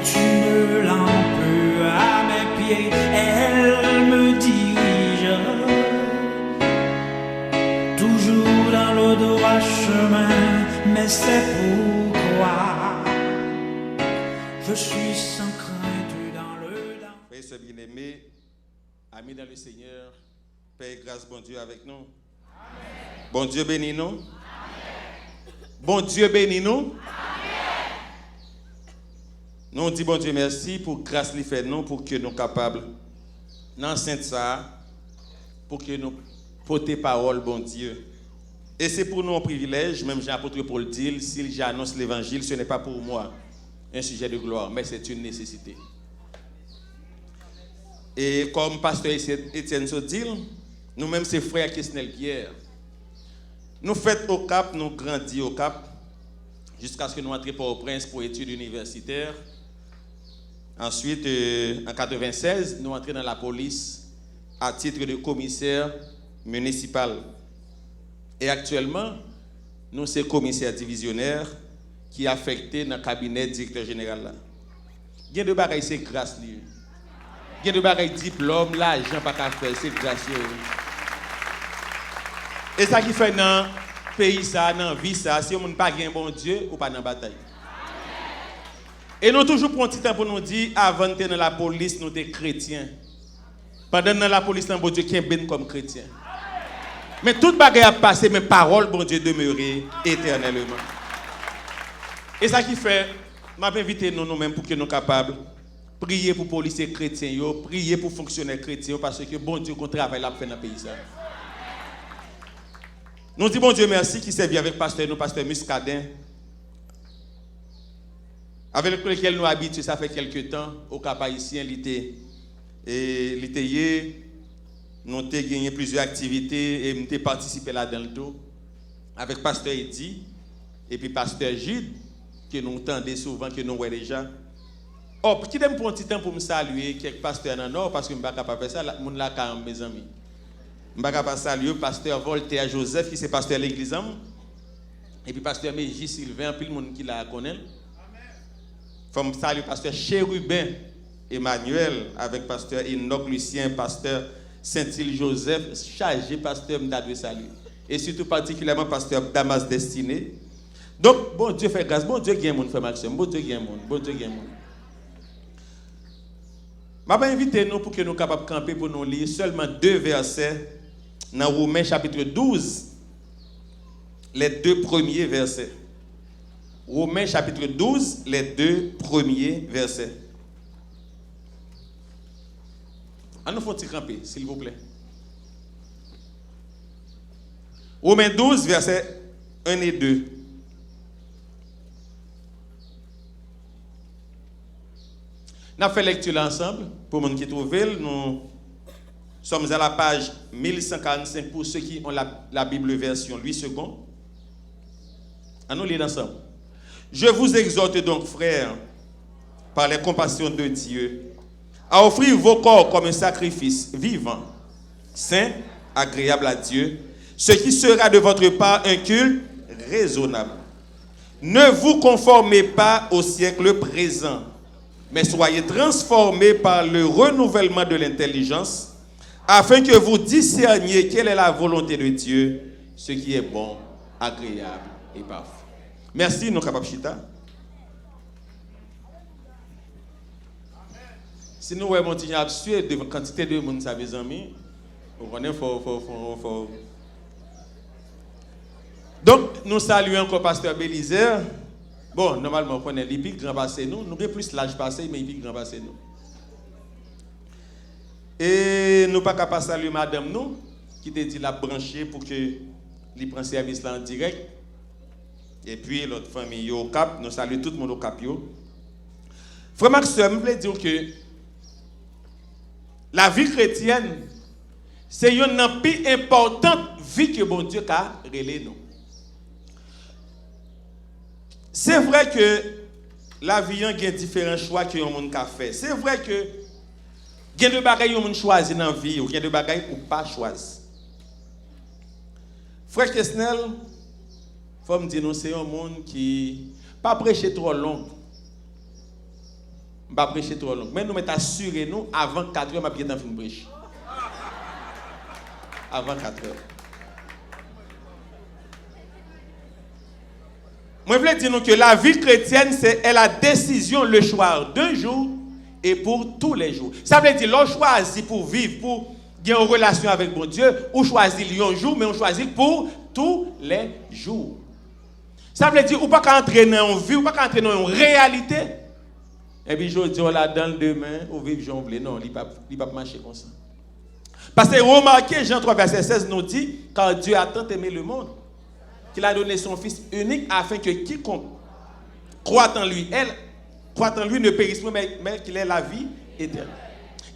est une lampe à mes pieds, elle me dirige toujours dans le droit chemin, mais c'est pourquoi je suis sans crainte dans le danger. Frères et sœurs bien-aimés, amis dans le Seigneur, Père et grâce, bon Dieu avec nous. Amen. Bon Dieu bénis nous. Amen. Bon Dieu bénis nous. Amen. Nous on dit bon Dieu merci pour grâce qu'il fait nous, pour que nous capables dans sainte ça, pour que nous porter parole bon Dieu. Et c'est pour nous un privilège, même Jean-Apôtre Paul dit, si j'annonce l'évangile, ce n'est pas pour moi un sujet de gloire, mais c'est une nécessité. Et comme pasteur Étienne se dit, nous-mêmes, c'est frère Kesnel Pierre. Nous faisons au Cap, nous grandissons au Cap, jusqu'à ce que nous entrions Port-au-Prince pour études universitaires. Ensuite, en 1996, nous entrons dans la police à titre de commissaire municipal. Et actuellement, nous sommes commissaires divisionnaires qui est affecté dans le cabinet directeur général. Là. Il y a de bagailles, c'est grâce. Il y a de bagailles, diplôme, l'argent, pas qu'à faire, c'est gracieux. Et ça qui fait dans le pays, ça, dans la vie, ça, si on n'a pas un bon Dieu, ou pas dans la bataille. Et nous toujours prenons un petit temps pour nous dire, avant d'être dans la police, nous sommes chrétiens. Pendant dans la police, nous bon Dieu qui est bien comme chrétien. Mais toute bagaille a passé, mais parole, bon Dieu, demeurer éternellement. Et ça qui fait, je m'invite nous-mêmes pour que nous soyons capables de prier pour les policiers chrétiens, prier pour les fonctionnaires chrétiens, parce que bon Dieu, qu'on travaille là pour faire dans le pays. Ça. Nous disons bon Dieu merci qui servi avec pasteur Muscadin, avec lequel nous habituons, ça fait quelques temps, au Cap haïtien, nous avons gagné plusieurs activités et nous avons participé là-dedans le tout, avec pasteur Eddy et puis pasteur Jude, que nous entendons souvent, que nous voyons déjà. Oh, qui donne pour un petit temps pour me saluer quelques pasteurs dans le nord, parce que je ne suis pas capable de faire ça, je suis quand mes amis. Je ne suis pas capable de saluer pasteur Voltaire Joseph, qui est pasteur de l'église, et puis pasteur Méji Sylvain, puis le monde qui la connaît. Il faut saluer pasteur Chérubin Emmanuel, avec pasteur Enoch Lucien, pasteur Saint-Île Joseph, chargé pasteur m'dadwe saluer. Et surtout particulièrement pasteur Damas Destiné. Donc, bon Dieu fait grâce, bon Dieu gagne mon frère Maxime, bon Dieu gagne mon, bon Dieu gagne mon. Je vais inviter nous pour que nous soyons capables de camper pour nous lire seulement 2 versets dans Romains chapitre 12, les 2 premiers versets. Romains chapitre 12, les 2 premiers versets. À nous faut-il camper, s'il vous plaît. Romains 12, versets 1 et 2. Nous avons fait lecture ensemble. Pour les gens qui trouvent, nous sommes à la page 1145 pour ceux qui ont la Bible version 8 secondes. Nous lisons ensemble. Je vous exhorte donc, frères, par les compassions de Dieu, à offrir vos corps comme un sacrifice vivant, saint, agréable à Dieu, ce qui sera de votre part un culte raisonnable. Ne vous conformez pas au siècle présent, mais soyez transformés par le renouvellement de l'intelligence, afin que vous discerniez quelle est la volonté de Dieu, ce qui est bon, agréable et parfait. Merci, nous capables chita. Si nous voyons continuer à suivre de quantité de monde, ça mes amis, on connaît fort. Donc, nous saluons encore pasteur Bélizer. Bon, normalement, on connaît les plus grands passés nous. Nous avons plus l'âge passé, mais les plus grands passés nous. Et nous pas capable de saluer madame nous, qui te dit la brancher pour que les prenne service là en direct. Et puis, l'autre famille au Cap, nous saluons tout le monde au Cap. Frère Maxime, je voulais dire que la vie chrétienne, c'est une plus importante vie que bon Dieu a relé nous. C'est vrai que la vie a différents choix que les gens ont fait. C'est vrai que il y a des bagailles que les gens choisissent dans la vie, ou il y a des bagailles que pas choisir. Frère Kesnel, il faut me dire, c'est un monde qui pas prêcher trop long. Je ne vais pas prêcher trop long. Mais nous mettons assuré nous avant 4 heures, je vais bien prêcher. Avant 4 heures. Moi, je voulais dire nous que la vie chrétienne, c'est la décision, le choix d'un jour et pour tous les jours. Ça veut dire, l'on choisit pour vivre, pour avoir une relation avec bon Dieu, ou choisit un jour, mais on choisit pour tous les jours. Ça veut dire, ou pas qu'entrer dans une vie, ou pas qu'entrer dans une réalité. Et puis, je dis, on l'a dans le demain, ou vivre, j'en voulais. Non, il ne va pas marcher comme ça. Parce que remarquez, Jean 3, verset 16 nous dit, car Dieu a tant aimé le monde, qu'il a donné son Fils unique afin que quiconque croit en lui, ne périsse pas, mais qu'il ait la vie éternelle.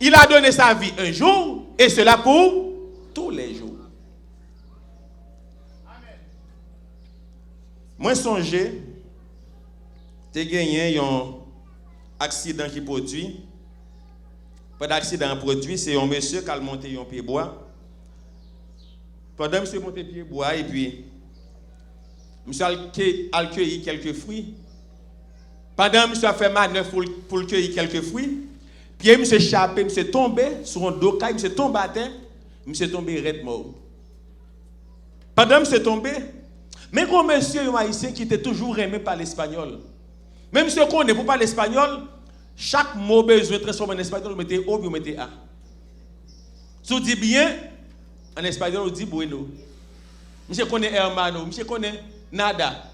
Il a donné sa vie un jour, et cela pour tous les jours. Amen. Moi, songez, j'ai gagné un accident qui produit. Pas d'accident produit, c'est un monsieur qui a monté un pied bois. Pendant que monsieur monté un pied bois, et puis, monsieur a cueilli quelques fruits. Pendant que monsieur a fait manœuvre pour cueillir quelques fruits, puis monsieur échappé, monsieur tombé sur un dos, monsieur tombé à terre, monsieur tombé red mort. Pendant que monsieur tombé, mais quand monsieur un haïtien qui était toujours aimé par l'espagnol, même si on connaît pour parler espagnol, chaque mot besoin de transformer en espagnol, vous mettez O, vous mettez A. Si vous dites bien, en espagnol, vous dites bueno. Monsieur connaît hermano, monsieur connaît nada.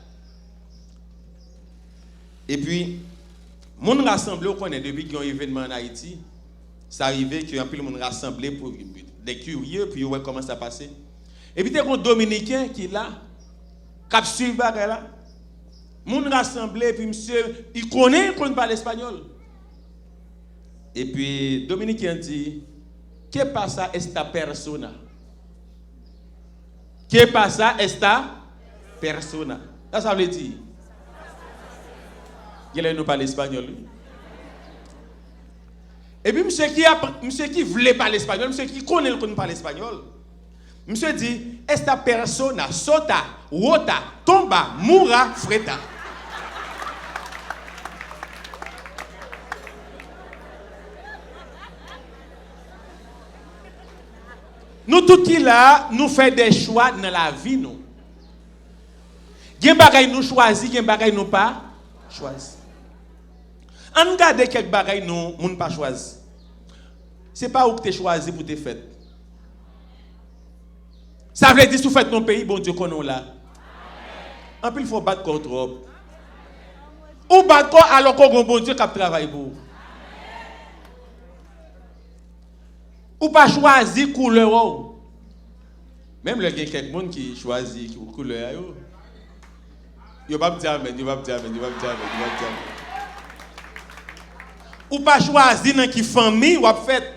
Et puis, mon rassemblé, on connaît depuis qu'il y a un événement en Haïti, ça arrivait qu'il y a un peu de monde rassemblé pour des curieux, puis ouais, comment ça passait. Et puis, il y a un Dominicain qui est là, qui a suivi là. Mon rassemblé, puis monsieur, il connaît qu'on parle espagnol. Et puis, Dominicain dit, ¿qué pasa esta persona? ¿Qué pasa esta persona? Ça veut dire. Il nous parle espagnol. Et puis, monsieur qui voulait parler espagnol, monsieur qui connaît qu'on parle espagnol, monsieur dit, esta persona sota, wota, tomba, mura, freta. Nous tous qui là, nous faisons des choix dans la vie nous. Il y a des bagailles nous choisissons, il y a des bagailles nous pas choisissons. On regarde quelques bagailles nous ne pas choisi. C'est pas où que tu choisi pour te faire. Ça veut dire si vous faites ton pays, bon Dieu connaît là. En plus il faut battre contre robe. Ou battre contre alors qu'on bon Dieu qui travaille pour. Ou pas choisir couleur. Même il y a quelqu'un qui choisit couleur. Il va me dire amen, il va me dire amen, il va me dire amen, il va me dire amen. Ou pas choisir dans qui famille ou fait.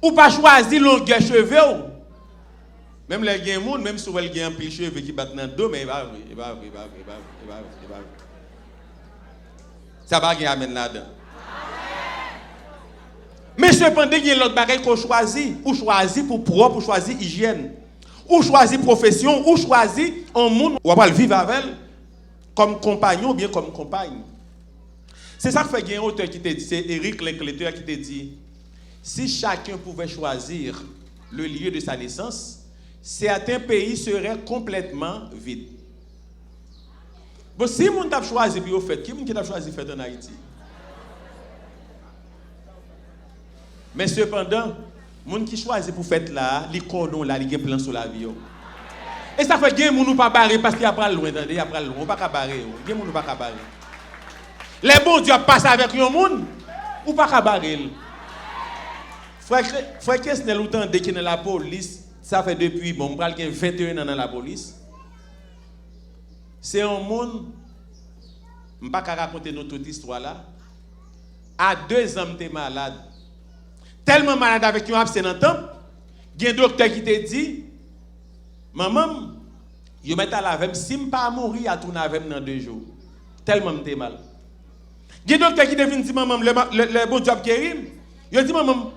Ou pas choisir longueur cheveux. Même les gens monde, même si il y a un pile cheveux qui battent dans le dos, mais il va. Ça va gagner amen là-dedans. Mais cependant, il y a l'autre bagaille qu'on choisit. Ou choisit pour propre, ou choisit hygiène. Ou choisit profession, ou choisit un monde où on va vivre avec elle comme compagnon ou bien comme compagne. C'est ça que fait un auteur qui te dit, c'est Éric Linklater qui te dit, si chacun pouvait choisir le lieu de sa naissance, certains pays seraient complètement vides. Bon, si on t'a choisi puis au fait, qui t'a choisi faire en Haïti? Mais cependant, les gens qui choisissent pour faire là, les connaissent là, ils ont plan sur la vie. Et ça fait que les gens ne pas barrer parce qu'il y a pas loin, il y a pas loin, on pas barrer, les gens ne pas barrer. Les bons Dieu passent avec les gens, ou pas barrer. Frère Kesnel autant dès qu'il est dans la police, ça fait depuis bon, 21 ans dans la police. C'est un monde, je ne vais pas raconter notre histoire là. À 2 ans, tu es malade. Tellement malade avec un absent dans le temps, il y a un docteur qui te dit, maman, je vais à la veille, si je ne pas mourir, à tourner avec dans 2 jours. Tellement je suis mal. Il y a un docteur qui te dit, maman, le bon Dieu guéri. Il dit, maman,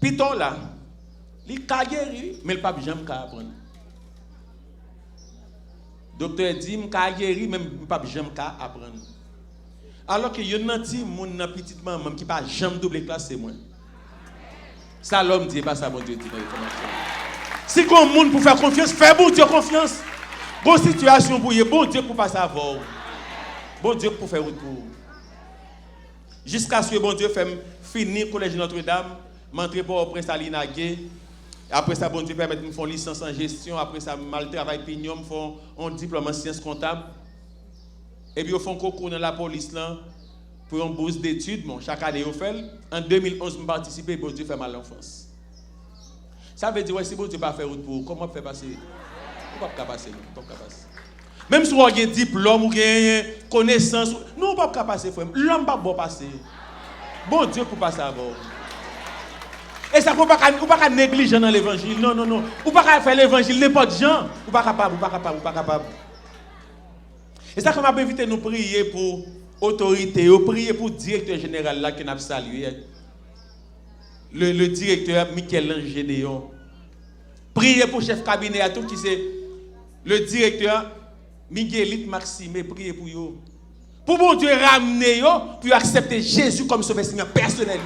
Piton là, il a guéri, mais le pape jamais apprendre. Le docteur dit, il a guéri, mais le pape jamais apprendre. Alors que yon nan ti moun nan petite maman qui pas jamais double classe c'est moi. Ça l'homme dit pas ça bon Dieu dit dans l'information. Si qu'on monde pour faire confiance, fais bon Dieu confiance. Bonne situation pour y bon Dieu pour pas savoir. Bon Dieu pour faire route pour. Jusqu'à ce que bon Dieu fait finir collège Notre-Dame, m'entrer pour après ça l'inagué. Après ça bon Dieu permet de me faire licence en gestion, après ça mal travail pignon, me font un diplôme en sciences comptables. Et puis, au fond, concours dans la police là, pour une bourse d'études, chaque année, au fait. En 2011, je participé, bon Dieu fait mal l'enfance. Ça veut dire, ouais, si bon Dieu pas faire route pour, comment faire passer? Pourquoi pas passer? Même si on a un diplôme ou une connaissance, nous, on ne peut pas passer, frère. L'homme ne peut pas passer. Bon Dieu pour passer avant. Et ça, on ne peut pas négliger dans l'évangile. Non, non, non. On ne peut pas faire l'évangile n'importe gens. On ne peut pas capable. Et ça, qu'on m'a invité nous prier pour autorité, prier pour le directeur général là qui n'a pas salué. Le directeur Michel-Ange Gédéon. Prier pour le chef cabinet à tout qui c'est le directeur Miguelite Maxime. Prier pour eux. Pour bon Dieu ramener eux, pour accepter Jésus comme sauveur Seigneur personnel.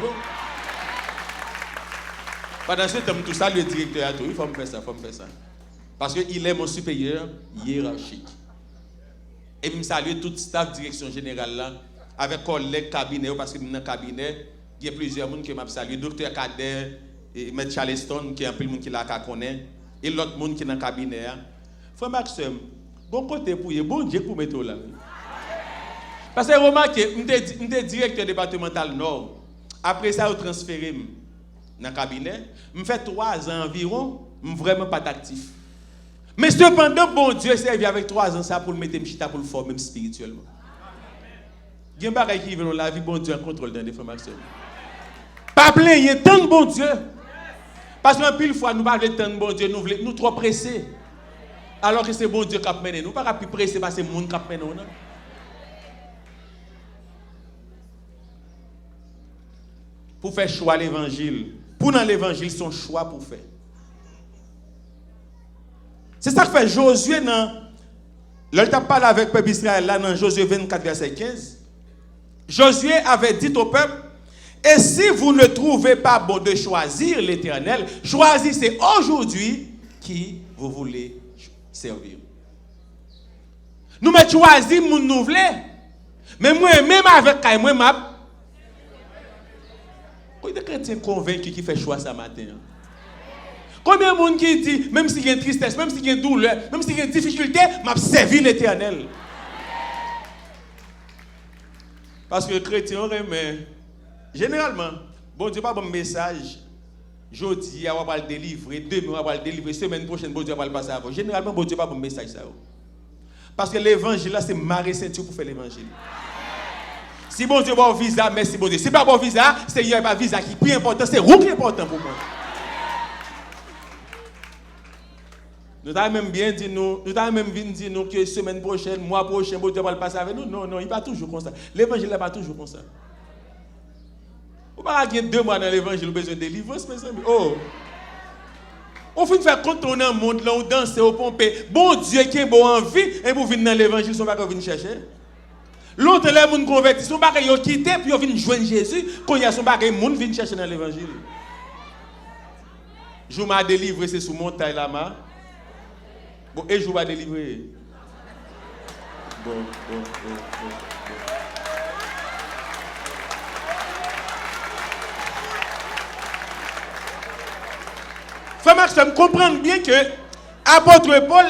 Pendant ce temps, tout ça, le directeur a tout. Il faut me faire ça, Parce qu'il est mon supérieur hiérarchique. Et je salue tout le staff direction générale là, avec collègues cabinet, parce que dans le cabinet, il y a plusieurs personnes qui m'ont salué. Docteur Kader, et M. Charleston, qui est un peu le monde qui l'a connaît, et l'autre monde qui est dans le cabinet. Frère Maxime, bon côté pour vous, bon Dieu pour mettre là. Parce que remarquez, je suis directeur départemental Nord. Après ça, je transféré dans le cabinet. Je fais 3 ans environ, je ne suis vraiment pas actif. Mais cependant, bon Dieu servi avec 3 ans ça pour le mettre chita pour le former spirituellement. Il y a des choses qui viennent dans la vie, bon Dieu en contrôle dans les formations. Pas plein, il y a tant de bon Dieu. Parce qu'un pile fois, nous parlons de tant de bon Dieu, nous trop pressés. Alors que c'est bon Dieu qui a mené. Nous ne pouvons pas plus pressés parce que c'est le monde qui a mené. Pour faire choix l'évangile. Pour dans l'évangile, son choix pour faire. C'est ça que fait Josué dans. Là, il a parlé avec le peuple Israël là dans Josué 24, verset 15. Josué avait dit au peuple, et si vous ne trouvez pas bon de choisir l'Éternel, choisissez aujourd'hui qui vous voulez servir. Nous mettons choisi mon nous voulons. Mais moi, même avec moi, m'a. Il y a des chrétiens convaincus qui font choix ce matin. Combien de monde qui dit, même s'il y a une tristesse, même s'il y a une douleur, même s'il y a une difficulté, m'a servi l'Éternel. Parce que les chrétiens, mais généralement, bon Dieu pas bon message. Jeudi, on va le délivrer, demain, on va le délivrer, semaine prochaine, bon Dieu va le passer avant. Généralement, bon Dieu pas bon message ça. Parce que l'évangile là, c'est marrer ceinture pour faire l'évangile. Si bon Dieu a un visa, merci bon Dieu. Si pas bon visa, c'est il n'y a pas visa qui est plus important, c'est où qui est important pour moi. Nous avons même bien dit nous que semaine prochaine, mois prochain, bon Dieu va le passer avec nous. Non, non, il n'est pas toujours comme ça. L'évangile n'est pas toujours comme ça. Vous ne pouvez pas gagner 2 mois dans l'évangile, vous avez besoin de délivrance, mes amis. Oh! On finit de faire contourner un monde là, on danse, on pompe. Bon Dieu qui est bon en vie, et vous venez dans l'évangile, son bagage venir chercher. L'autre, les gens convertis, son bagage ils quitté, puis ils viennent joindre Jésus. Quand il y a son bagage, les gens viennent chercher dans l'évangile. Je m'ai délivré, c'est sous montagne là-bas. Bon, et je vais délivrer. Bon. Frère Maxime, comprendre bien que l'apôtre Paul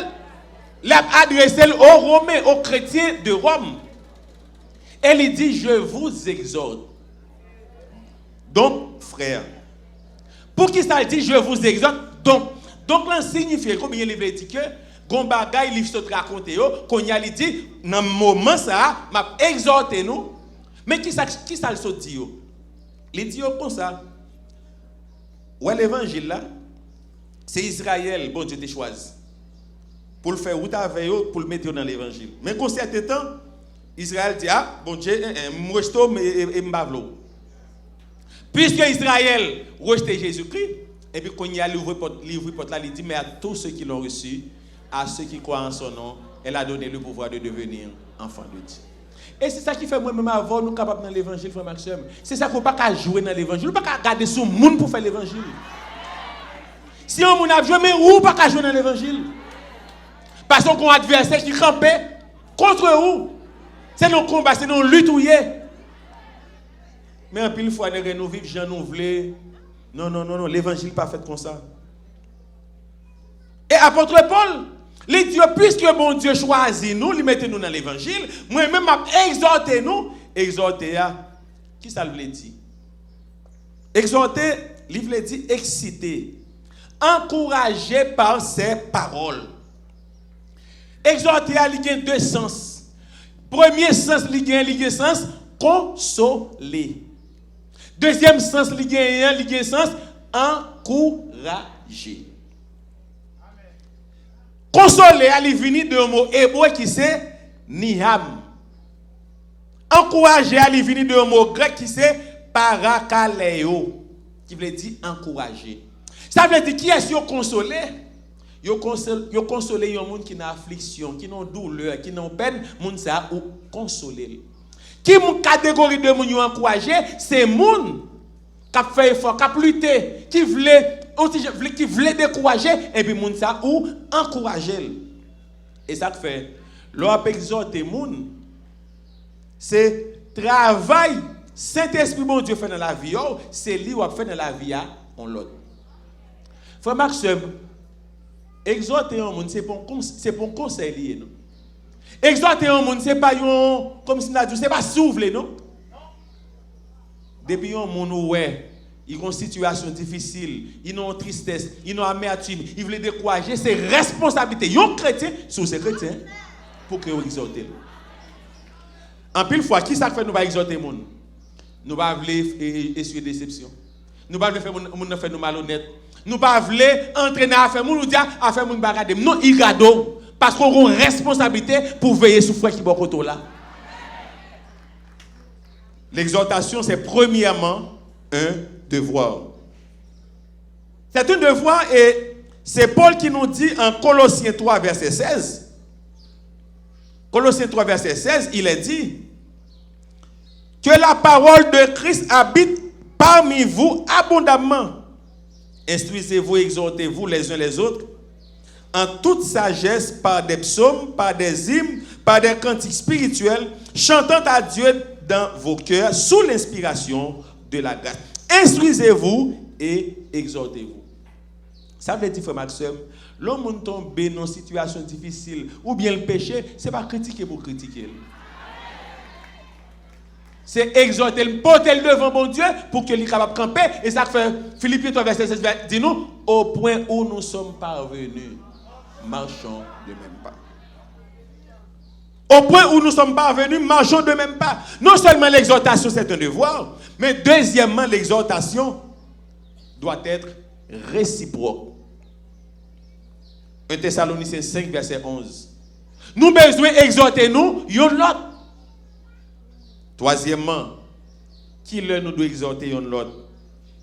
l'a adressé aux Romains, aux chrétiens de Rome. Et il dit, je vous exhorte. Donc, frère, pour qui ça dit, je vous exhorte, donc là, signifie, comme il veut dire que, gon bagay il se raconter qu'on y a dit dans moment ça m'a exhorté nous mais qui ça le so dit yo il dit comme ça ouais l'évangile là c'est Israël bon Dieu t'a choisi pour le faire route avec eux pour le mettre dans l'évangile mais quand certain temps Israël dit ah bon Dieu m'resto et m'bavlo puisque Israël rejeté Jésus-Christ et puis quand il y a l'ouvre porte là il dit mais à tous ceux qui l'ont reçu à ceux qui croient en son nom, elle a donné le pouvoir de devenir enfant de Dieu. Et c'est ça qui fait moi-même avant nous capables dans l'évangile, frère Maxime. C'est ça qu'on ne peut pas jouer dans l'évangile. On ne peut pas garder son monde pour faire l'évangile. Si on a joué, mais où pas jouer dans l'évangile? Parce qu'on a un adversaire qui campait contre vous. C'est nos combats, c'est nos luttes où y est. Mais en pile fois, nous vivons, j'en nous voulons. Non, l'évangile n'est pas fait comme ça. Et apôtre Paul, les dieux, puisque mon Dieu choisit nous, il mettez nous dans l'évangile, moi-même, exhortez nous, exhortez à, qui ça veut dire? Exhorter, il veut dire exciter, encouragé par ses paroles. Exhorter, il y a deux sens. Premier sens, il y a un sens consoler. Deuxième sens, il y a un sens encourager. Consoler, il vient d'un mot hébreu qui c'est niham. Encourager, il vient d'un mot grec qui c'est parakaleo, qui veut dire encourager. Ça veut dire qui est-ce qui consolé? Yo consolé un monde qui n'a affliction, qui n'a douleur, qui n'a peine, monde ça ou consoler. Qui mon catégorie de monde yo encourager, c'est monde qui a fait effort, qui a lutté, qui voulait décourager et puis monde ça ou encourager. Et ça fait l'on exhorter monde, c'est travail Saint-Esprit bon Dieu fait dans la vie, c'est lui qui fait dans la vie on l'autre. Frère Maxime, exhorter un monde, c'est pour conseiller, non? Exhorter un monde, c'est pas comme si nous c'est pas s'ouvrir, non? Depuis un monde ouais, ils ont une situation difficile, ils ont une tristesse, ils ont une amertume, ils veulent décourager, c'est responsabilité. Yon chrétien sur ces chrétiens pour que vous exhortez. En pile fois, qui ça fait nous va exhorter monde? Nous va vouloir essuyer déception. Nous va vouloir faire monde faire nous malhonnête. Nous pas voulons entraîner à faire nous dire à faire mon bagade. Non, il gado parce qu'on a une responsabilité pour veiller sur frère qui est côté là. L'exhortation c'est premièrement un devoir. C'est un devoir et c'est Paul qui nous dit en Colossiens 3 verset 16. Colossiens 3 verset 16, il est dit que la parole de Christ habite parmi vous abondamment. Instruisez-vous, exhortez-vous les uns les autres en toute sagesse par des psaumes, par des hymnes, par des cantiques spirituels, chantant à Dieu dans vos cœurs sous l'inspiration de la grâce. Instruisez-vous et exhortez-vous. Ça veut dire, frère Maxime, l'homme tombe dans une situation difficile ou bien le péché, ce n'est pas critiquer pour critiquer. C'est exhorter, porter devant mon Dieu pour qu'il soit capable de camper. Et ça fait Philippiens 3, verset 16, dit nous, au point où nous sommes parvenus, marchons de même pas. Au point où nous sommes parvenus, marchons de même pas. Non seulement l'exhortation, c'est un devoir, mais deuxièmement, l'exhortation doit être réciproque. 1 Thessaloniciens 5, verset 11. Nous besoin d'exhorter nous, yon l'autre. Troisièmement, qui nous doit exhorter l'autre,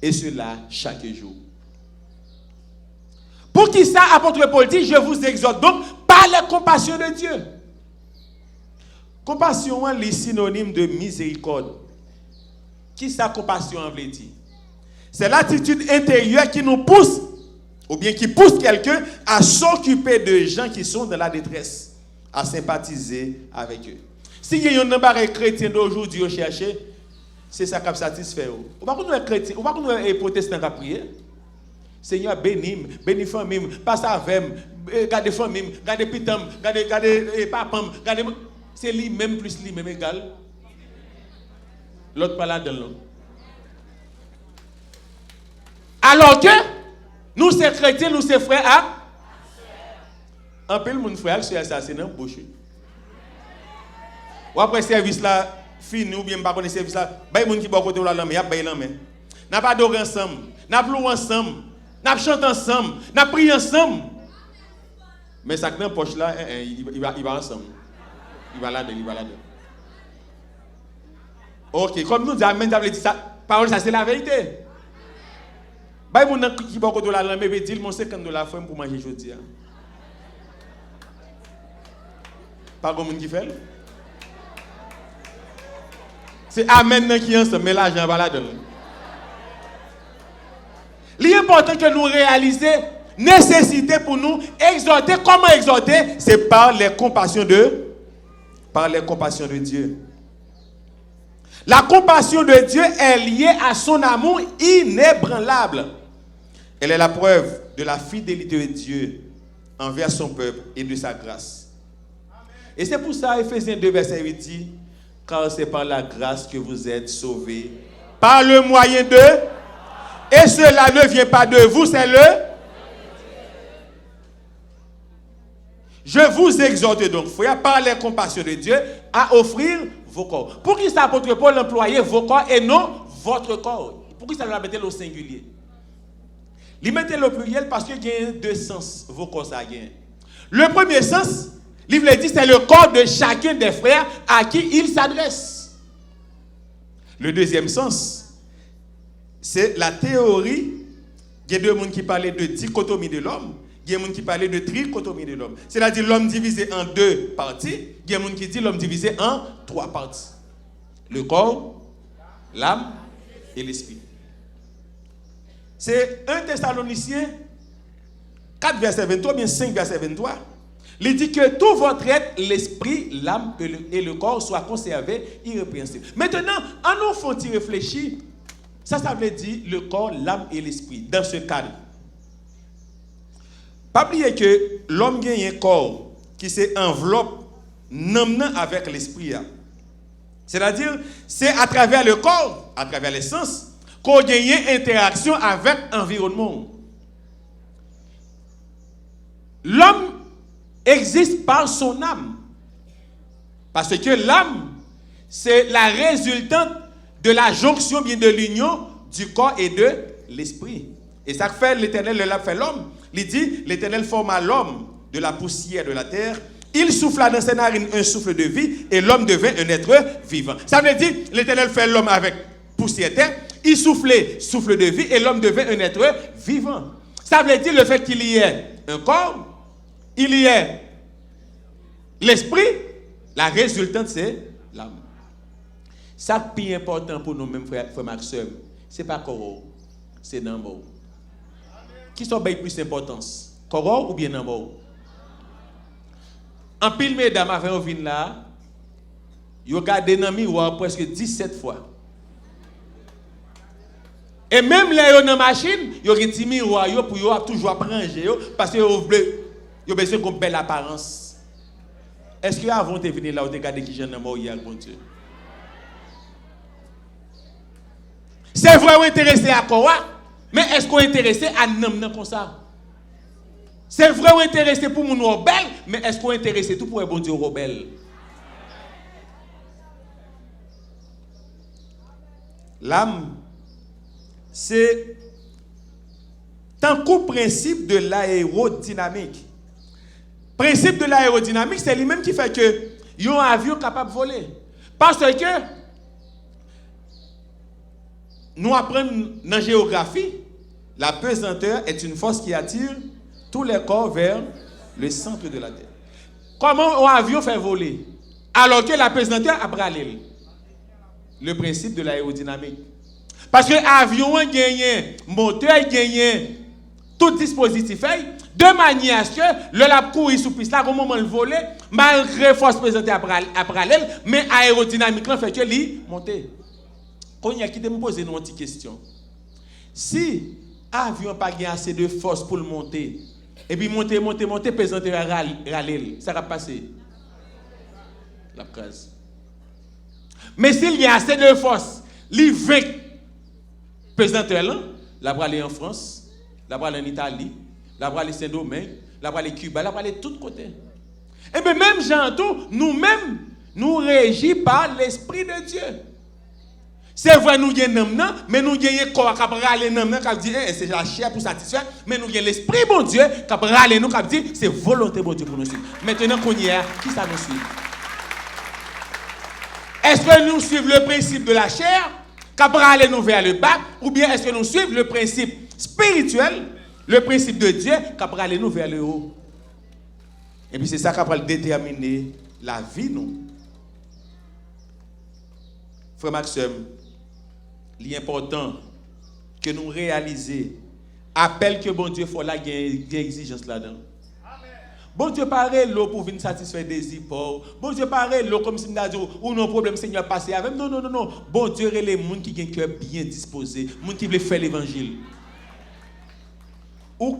et cela chaque jour. Pour qui ça, apôtre Paul dit, je vous exhorte donc par la compassion de Dieu. Compassion est synonyme de miséricorde. Qui ça, compassion en veut dire? C'est l'attitude intérieure qui nous pousse, ou bien qui pousse quelqu'un à s'occuper de gens qui sont dans la détresse, à sympathiser avec eux. Si il y a un chrétien d'aujourd'hui au chercher, c'est ça qui satisfait. On va pas chrétien, on va pas protestant qui prier. Seigneur bénis, bénis famille, passe avec, garde famille, garde pitam, garde papam, garde c'est lui même plus lui même égal. L'autre pas là dedans. Alors que nous c'est chrétiens, nous c'est frères en peu mon frère c'est assassiné bouche. Ou après service là fini ou bien pas connaître service là bay moun qui bon côté là mais y a bay là mais n'a pas adorer ensemble n'a louer ensemble n'a chanter ensemble n'a prier ensemble mais ça dans poche là il va ensemble il va là-dedans OK comme nous dit amen ça veut dire ça parole ça c'est la vérité bay moun qui bon côté là mais dit mon $50 frère pour manger aujourd'hui pas comme moun qui fait. C'est amen qui est ensemble, mais l'argent va là-dedans. L'important que nous réalisions, nécessité pour nous exhorter. Comment exhorter? C'est par les compassions de Dieu. La compassion de Dieu est liée à son amour inébranlable. Elle est la preuve de la fidélité de Dieu envers son peuple et de sa grâce. Et c'est pour ça, Éphésiens 2, verset 8 dit, car c'est par la grâce que vous êtes sauvés, par le moyen de, et cela ne vient pas de vous, c'est le. Je vous exhorte donc, frères, par les compassions de Dieu, à offrir vos corps. Pour qui ça, apôtre Paul employait vos corps et non votre corps? Pour qui ça l'a mettait au singulier? Il mettait le pluriel parce qu'il y a deux sens, vos corps ça gagne. Le premier sens, il dit, c'est le corps de chacun des frères à qui il s'adresse. Le deuxième sens, c'est la théorie. Il y a deux gens qui parlaient de dichotomie de l'homme. Il y a des gens qui parlaient de trichotomie de l'homme. C'est-à-dire l'homme divisé en deux parties. Il y a des gens qui disent l'homme divisé en trois parties. Le corps, l'âme et l'esprit. C'est 1 Thessaloniciens 4 verset 23, bien 5 verset 23. Il dit que tout votre être, l'esprit, l'âme et le corps soient conservés irrépréhensibles. Maintenant, en nous font-ils réfléchir, ça veut dire le corps, l'âme et l'esprit, dans ce cadre. Pas oublier que l'homme a un corps qui s'enveloppe avec l'esprit. C'est-à-dire, c'est à travers le corps, à travers les sens, qu'on gagne interaction avec l'environnement. L'homme existe par son âme. Parce que l'âme, c'est la résultante de la jonction, bien de l'union du corps et de l'esprit. Et ça fait l'Éternel, le l'a fait l'homme. Il dit, l'Éternel forma l'homme de la poussière de la terre. Il souffla dans ses narines un souffle de vie et l'homme devint un être vivant. Ça veut dire, l'Éternel fait l'homme avec poussière terre. Il soufflait souffle de vie et l'homme devint un être vivant. Ça veut dire le fait qu'il y ait un corps, il y ait l'esprit, la résultante c'est l'âme. Ça qui est important pour nous mêmes frères et sœurs, c'est pas corps, c'est n'importe. Qui sont bien plus d'importance, corps ou bien n'importe? En pile mesdames avant au vin là, ils regardent dans le miroir presque 17 fois. Et même là, dans la machine, il y a un petit miroir pour toujours ranger parce que vous avez besoin d'une belle apparence. Est-ce que avant de venir là, vous avez regardé qui j'en ai mort hier, bon Dieu? C'est vraiment intéressé à quoi? Mais est-ce qu'on est intéressé à nous comme ça? C'est vraiment intéressé pour nous rebelles, mais est-ce qu'on est intéressé tout pour un bon Dieu rebelle? L'âme, c'est tant qu'au principe de l'aérodynamique. Principe de l'aérodynamique, c'est lui-même qui fait que y a un avion capable de voler. Parce que nous apprenons dans la géographie, la pesanteur est une force qui attire tous les corps vers le centre de la Terre. Comment un avion fait voler? Alors que la pesanteur a bralé. Le principe de l'aérodynamique. Parce que l'avion a gagné, moteur a gagné, tout dispositif de manière à ce que le lab courir sous piste là, au moment de voler, malgré force présentée à parallèle, mais aérodynamiquement fait que lui monter. Quand il y a qui te me poser une petite question. Si l'avion n'a pas assez de force pour le monter, et puis monter, présenter à râler, ça va passer. La case. Mais s'il y a assez de force, il vainc présenter là, la va aller en France, la va aller en Italie, la va aller Saint-Domingue, la va aller Cuba, la va aller de tous côtés. Et bien même Jean-Tout, nous-mêmes, nous régis par l'Esprit de Dieu. C'est vrai, nous avons un mais nous avons un corps qui a râlé qui dit c'est la chair pour satisfaire, mais nous avons l'Esprit bon Dieu qui a râlé qui dit c'est volonté bon Dieu pour nous suivre. Maintenant qu'on y est, qui ça nous suit? Est-ce que nous suivons le principe de la chair qui a râlé nous vers le bas, ou bien est-ce que nous suivons le principe spirituel, le principe de Dieu qui a râlé nous vers le haut? Et puis c'est ça qui va déterminer la vie nous. frère Maxime, il est important que nous réalisions appel que bon Dieu fait là, il y a une exigence là-dedans. Bon Dieu parle l'eau pour venir satisfaire des désirs pauvres. Bon Dieu parle l'eau comme si nous avons dit ou non problème Seigneur passé avec. Non. Bon Dieu est les gens qui ont un cœur bien disposé, les gens qui veulent faire l'évangile. Ou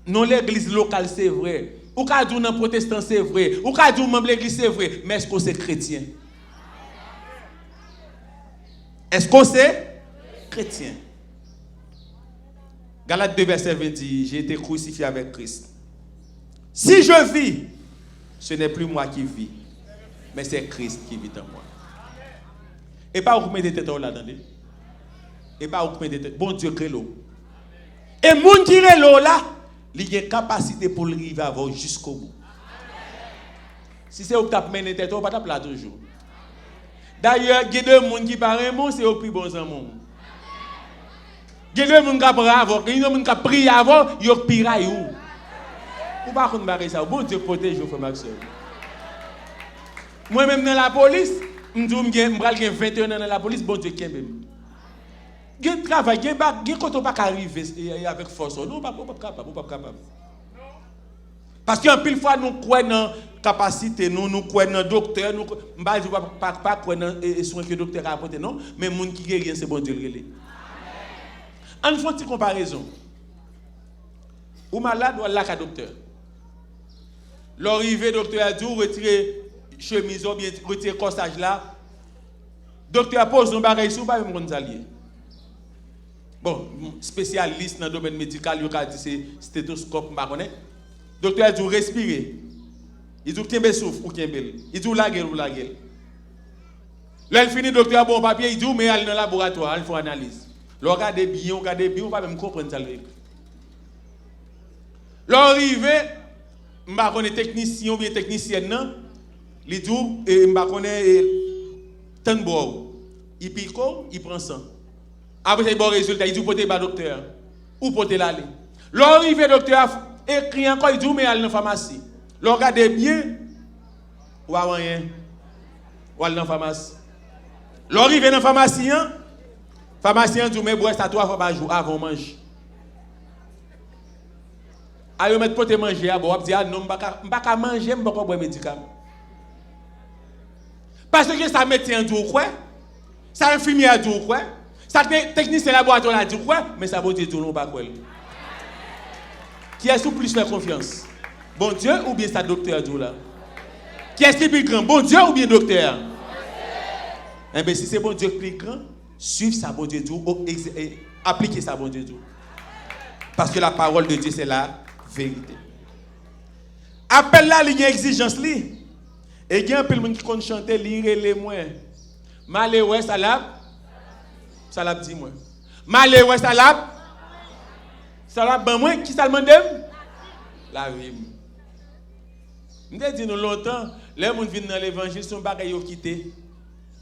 non l'église locale c'est vrai. Ou ka dit non protestant c'est vrai. Ou ka dit membre de l'église c'est vrai, mais est-ce que c'est chrétien? Est-ce que c'est chrétien? Galates 2 verset 20 dit, j'ai été crucifié avec Christ. Si je vis, ce n'est plus moi qui vis, mais c'est Christ qui vit en moi. Et pas où vous mettez tête là, attendez. Et pas où vous mettez tête. Bon Dieu crée l'eau. Et moun qui crée l'eau là, il y a une capacité pour arriver à voir jusqu'au bout. Si c'est au cap mené tête, on va pas là toujours. D'ailleurs, il y a deux moun qui parlent bon, c'est au plus bon en monde. Il y a deux moun qui parlent avant, il y a deux moun qui prient avant, il y a piraille ou. Ou pas qu'on barre ça, bon Dieu protège frère Maxime. Moi même dans la police, me dis me 21 ans dans la police, bon Dieu qui même. Gen travail, gen quand on pas arriver avec force, non pas capable. Parce qu'en pile fois nous croyons dans capacité, nous croyons dans docteur, nous pas croyons dans soins que docteur a apporté non, mais monde qui guérit c'est bon Dieu relé. En fait une comparaison. Ou malade ou là ka docteur. L'arrivée docteur a dit retirer chemise ou bien retirer corsage là. Docteur pose un bagage sur pas même allié. Bon, spécialiste dans le domaine médical, il a dit c'est stéthoscope pas connaît. Docteur a dit respirer. Il dit kembe souffle ou kembe. Il dit la gueule ou la gueule. Là il finit docteur a bon papier, il dit mais aller dans le laboratoire, il faut analyse. Regardez bien, on va même comprendre ça. L'arrivée, je ne connais pas technicien ou bien technicienne, non? Il dit, je ne connais pas tant de bois. Il pique, il prend ça. Après, il y a un résultat, il dit, portez le docteur. Ou portez l'aller. L'arrivée, le docteur écrit encore, il dit, mais allez dans la pharmacie. Regardez bien, ou à rien. Ou allez dans la pharmacie. L'arrivée dans la pharmacie, le pharmacien dit, mais bois ça 3 fois par jour avant manger. Ayo mettre pour te manger à boire, dire non, pas manger, pas boire médicament. Parce que ça médecin dit quoi? Ça infirmier dit quoi? Ça technicien laboratoire dit quoi? Mais ça bon Dieu tout non pas quoi. Qui est sous plus faire confiance? Bon Dieu ou bien ça docteur dit là? Qui est plus grand? Bon Dieu ou bien docteur? Eh bien si c'est bon Dieu plus grand, suivre ça bon Dieu dit et appliquer ça bon Dieu dit. Parce que la parole de Dieu c'est la vérité. Appel là, il y a exigence li. Et il y a un peu de monde qui compte chanter, lire les moins. Malheureux salab dit moi. Malheureux salab ben moi qui ça demande? La vie. Je dis nous longtemps, les gens viennent dans l'évangile, son bagay yo quitté.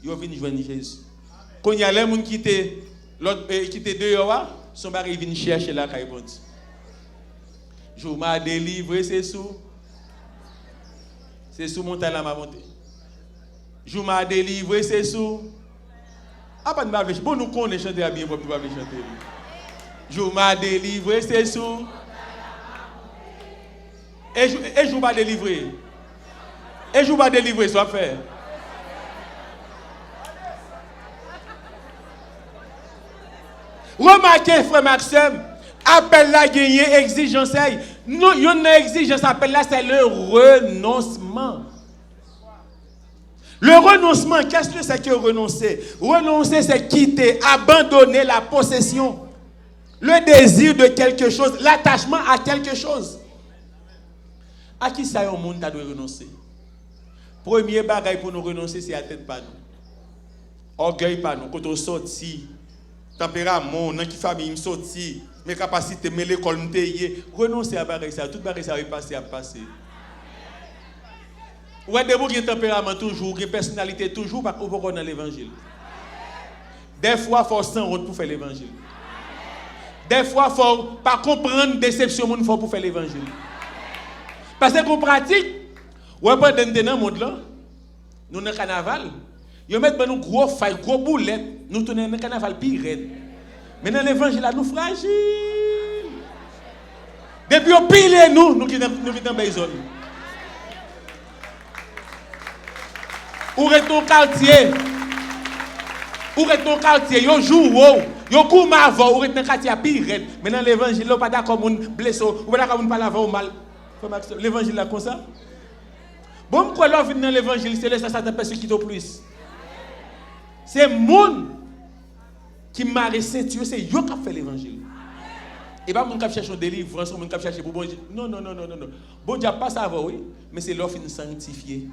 Yo viennent joindre Jésus. Quand il y a les gens quitté l'autre quitté dehors, son bagay vient chercher la caille bon Dieu. Je m'a délivré, c'est sous montagne là m'a monté. Je m'a délivré, c'est sous. Ah pas de m'avoir bon nous connaît chanter bien pour pas chanter. Je m'a délivré, c'est sous. Et je m'a délivré. Et je m'a délivré, soit fait. Remarquez frère Maxime. Appel là gagner exigence non une exigence appel là c'est le renoncement. Le renoncement qu'est-ce que c'est que renoncer? Renoncer c'est quitter, abandonner la possession, le désir de quelque chose, l'attachement à quelque chose. À qui ça au monde doit renoncer? Premier bagage pour nous renoncer c'est à tête pas nous. Orgueil pas nous quand on sorti tempérament dans qui famille me sorti mes capacités, mes l'école, renoncer à barrer ça, tout barrer ça va passer à passer. Ouais, des gens qui ont tempérament toujours, qui ont personnalité toujours, pas pour dans l'évangile. Des fois, il faut s'en rendre pour faire l'évangile. Des fois, il faut pas comprendre déception pour faire l'évangile. Parce qu'on pratique, ouais, pendant dans le monde là, nous dans le carnaval, Ils mettent nous gros failles, gros boulettes, nous tournons dans le carnaval pire. Mais dans l'évangile, là, nous fragiles. Depuis on pile nous qui dans belle zone. Où est ton quartier? Où est ton quartier? Yo joue yo kou mavo, où est ton quartier pire. Mais dans l'évangile, là pas d'accord moun blessé, ou pas d'accord moun parler avant ou mal. L'évangile là comme ça. Bon quoi là vient dans l'évangile, c'est laisser Satan persécuter au plus. C'est moun qui marre ceinture, c'est yo qui fait l'évangile. Et pas mon cap chercher délivrance, mon cap chercher pour bon Dieu. Non. Bon Dieu pas ça oui, mais c'est l'offre sanctifiée.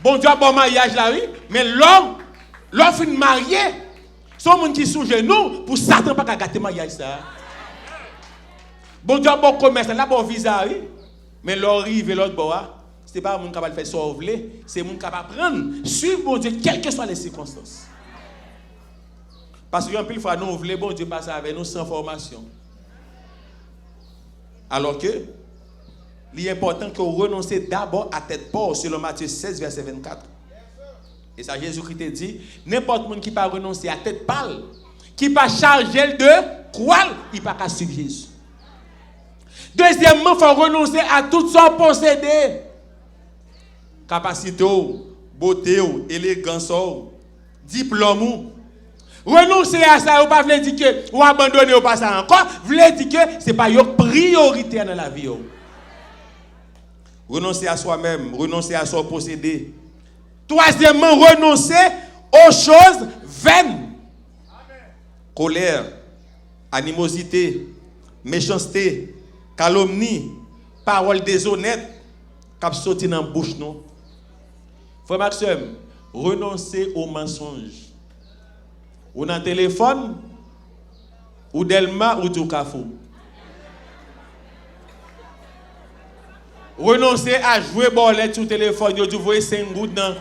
Bon Dieu a bon mariage là oui, mais l'offre marié, son monde qui sous genou pour Satan pas gâter mariage ça. Bon Dieu a bon commerce là bon visa oui, mais l'arrive l'autre bois, c'est pas mon capable faire sauver, c'est mon capable prendre, suivre bon Dieu quelles que soient les circonstances. Parce qu'un pile fois nous voulons bon Dieu passer avec nous sans formation. Alors que il est important que vous renoncez d'abord à tête porte selon Matthieu 16 verset 24. Et ça Jésus-Christ dit n'importe qui pas renoncer à tête pâle, qui pas chargé de croire, il pas qu'à suivre Jésus. Deuxièmement, il faut renoncer à tout son possédé. Capacité, beauté, élégance, diplôme. Renoncer à ça, ou pas veut dire que ou abandonner ou pas ça encore, veut dire que c'est pas une priorité dans la vie. Renoncer à soi-même, renoncer à son possédé. Troisièmement, renoncer aux choses vaines. Colère, animosité, méchanceté, calomnie, paroles déshonnêtes, qui sortent dans la bouche non. Frère Maxime, renoncer aux mensonges. Ou dans le téléphone, ou Delma, ou du Carrefour. Renoncer à jouer bolette sur le téléphone, vous voyez 5 gouttes dans.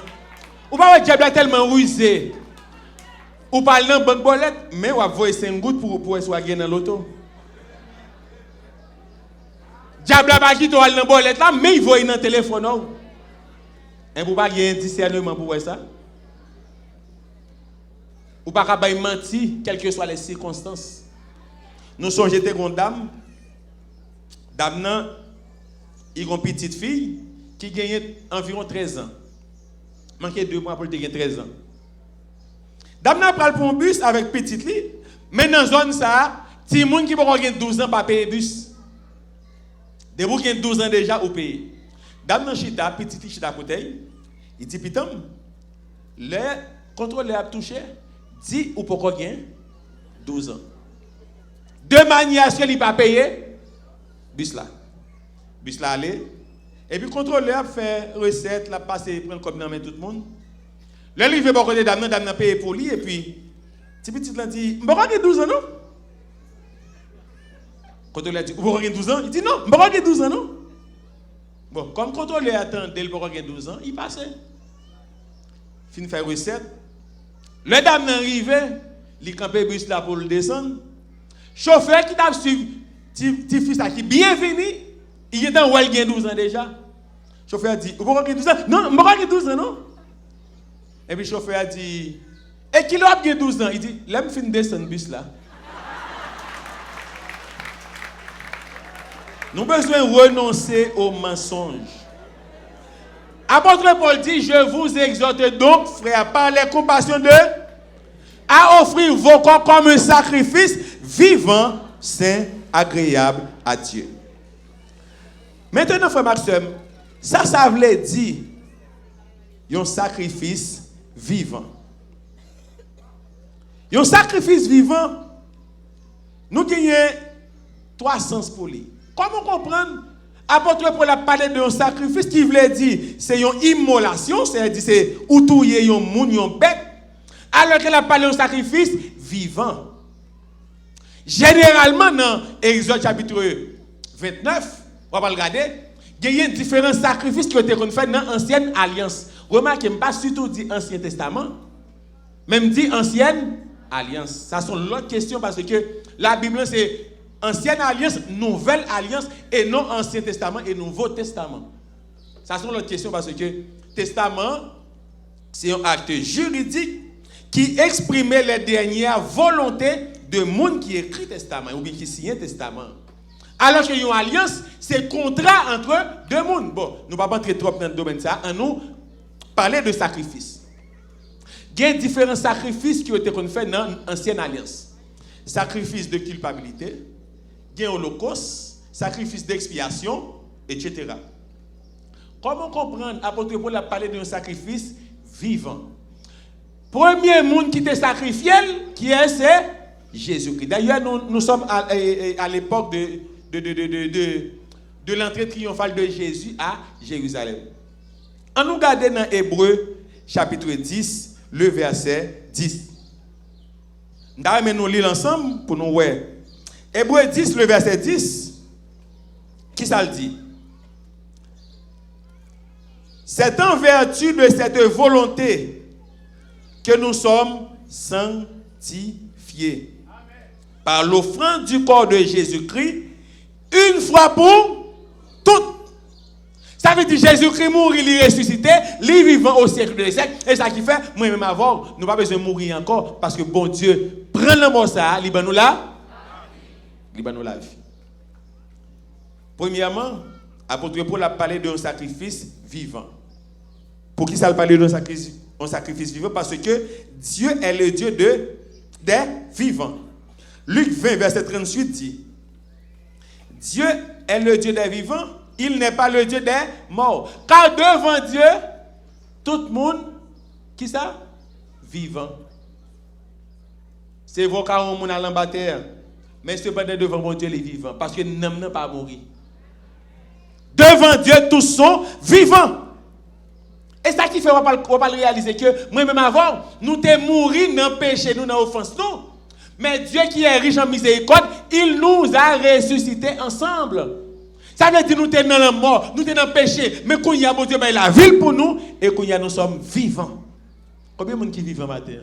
Ou pas, diable tellement rusé. Ou parle dans bonne bolette, mais vous voyez 5 gouttes pour soit gagner dans l'auto. Diable pas qui toi dans bolette là, mais il voit dans le téléphone. Et vous pas gagner un discernement pour ça. Ou pas qu'à mentir, quelles que soient les circonstances. Nous sommes jetés contre dame. Dame, il y a une petite fille qui gagne environ 13 ans. Manquait 2 mois pour gagner 13 ans. Dame prend pour un bus avec petite fille. Mais dans la zone, ça, si les gens qui ont 12 ans pas payer bus. Des gens qui ont 12 ans déjà, ou payer. Dame chita, petite fille chita côté. Il dit, Pitam, le contrôleur a touché. Dit ou pourquoi gain 12 ans. De manière à ce qu'il n'a pas payé, bus là allé. Et puis, le contrôleur fait recette, la passe, prend comme dans tout le monde. Là, il fait beaucoup de dames, dame paye pour lui, et puis, petit là dit, pourquoi gain 12 ans, non? Le contrôleur dit, pourquoi gain 12 ans? Il dit, non, pourquoi gain 12 ans, non? Bon, comme le contrôleur attendait le pourquoi gain 12 ans, il passait. Fin fait recette. Le dame arrivé, il campait bus là pour le descendre. Chauffeur qui t'a suivi, petit fils qui bienvenu, il est dans Ouel 12 ans déjà. Chauffeur dit, vous avez 12 ans? Non, vous avez 12 ans, non? Et puis chauffeur dit, et qui l'a 12 ans? Il dit, l'aime fin descendre bus là. Nous avons besoin de renoncer aux mensonges. Apôtre Paul dit, je vous exhorte donc, frères, par les compassions de, à offrir vos corps comme un sacrifice vivant, saint, agréable à Dieu. Maintenant, frère Maxime, ça veut dire un sacrifice vivant. Un sacrifice vivant, nous gagnons 3 sens pour lui. Comment comprendre? Apôtre Paul a parlé d'un sacrifice qui veut dire c'est une immolation, c'est-à-dire c'est ou touyer un moun, un bête, alors qu'elle a parlé d'un sacrifice vivant. Généralement, dans Exode chapitre 29, on va regarder, il y a différents sacrifices qui ont été faits dans l'Ancienne Alliance. Remarquez, je ne pas surtout dit Ancien Testament, même dit Ancienne Alliance. Ça sont l'autre question parce que la Bible, c'est Ancienne Alliance, Nouvelle Alliance, et non Ancien Testament et Nouveau Testament. Ça sont l'autre question parce que Testament, c'est un acte juridique qui exprimait les dernières volontés de monde qui écrit testament ou bien qui signe testament. Alors qu'il y a une alliance, c'est contrat entre deux mondes. Bon, nous ne pouvons pas entrer trop dans le domaine de ça, on nous parler de sacrifice. Il y a différents sacrifices qui ont été faits dans l'ancienne alliance. Sacrifice de culpabilité, il y a holocauste, sacrifice d'expiation, etc. Comment comprendre, apôtre Paul a parlé d'un sacrifice vivant? Premier monde qui était sacrifié, qui est, c'est Jésus-Christ. D'ailleurs, nous sommes à l'époque de l'entrée triomphale de Jésus à Jérusalem. On nous regarde dans Hébreux chapitre 10, le verset 10. Nous nous lire ensemble pour nous voir. Hébreux 10, le verset 10. Qui ça le dit? C'est en vertu de cette volonté que nous sommes sanctifiés. Par l'offrande du corps de Jésus-Christ, une fois pour toutes. Ça veut dire Jésus-Christ mourit, il est ressuscité, il est vivant au siècle des siècles. Et ça qui fait, moi-même avant, nous n'avons pas besoin de mourir encore, parce que bon Dieu prend le mot ça, il nous la vie. Premièrement, apôtre Paul a parlé d'un sacrifice vivant. Pour qui ça a parlé d'un sacrifice vivant? Parce que Dieu est le Dieu des vivants. Luc 20, verset 38 dit, Dieu est le Dieu des vivants, il n'est pas le Dieu des morts. Car devant Dieu, tout le monde, qui ça? Vivant. C'est vos cas où on a l'embatteur. Mais cependant, devant mon Dieu, les vivants. Parce que nous n'avons pas mourir. Devant Dieu, tous sont vivants. Et ça qui fait, on va pas réaliser que, moi-même avant, nous t'es mouru dans le péché, nous dans l'offense, non. Mais Dieu qui est riche en miséricorde, il nous a ressuscités ensemble. Ça veut dire que nous sommes dans la mort, nous sommes dans le péché, mais quand il y a mon Dieu, il a la ville pour nous, et quand il y a nous sommes vivants. Combien de monde qui vivent matin?